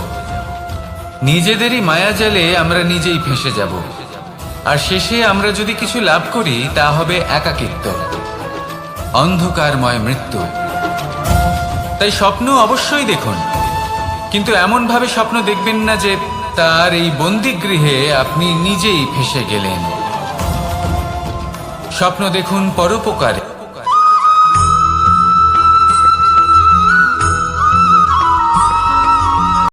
নিজেদেরই মায়াজালে আমরা নিজেই ফেঁসে যাব, আর শেষে আমরা যদি কিছু লাভ করি তা হবে একাকিত্ব, অন্ধকারময় মৃত্যু। তাই স্বপ্ন অবশ্যই দেখুন, কিন্তু এমন ভাবে স্বপ্ন দেখবেন না যে তার এই বন্দিগৃহে আপনি নিজেই ফেঁসে গেলেন। স্বপ্ন দেখুন পরোপকারে,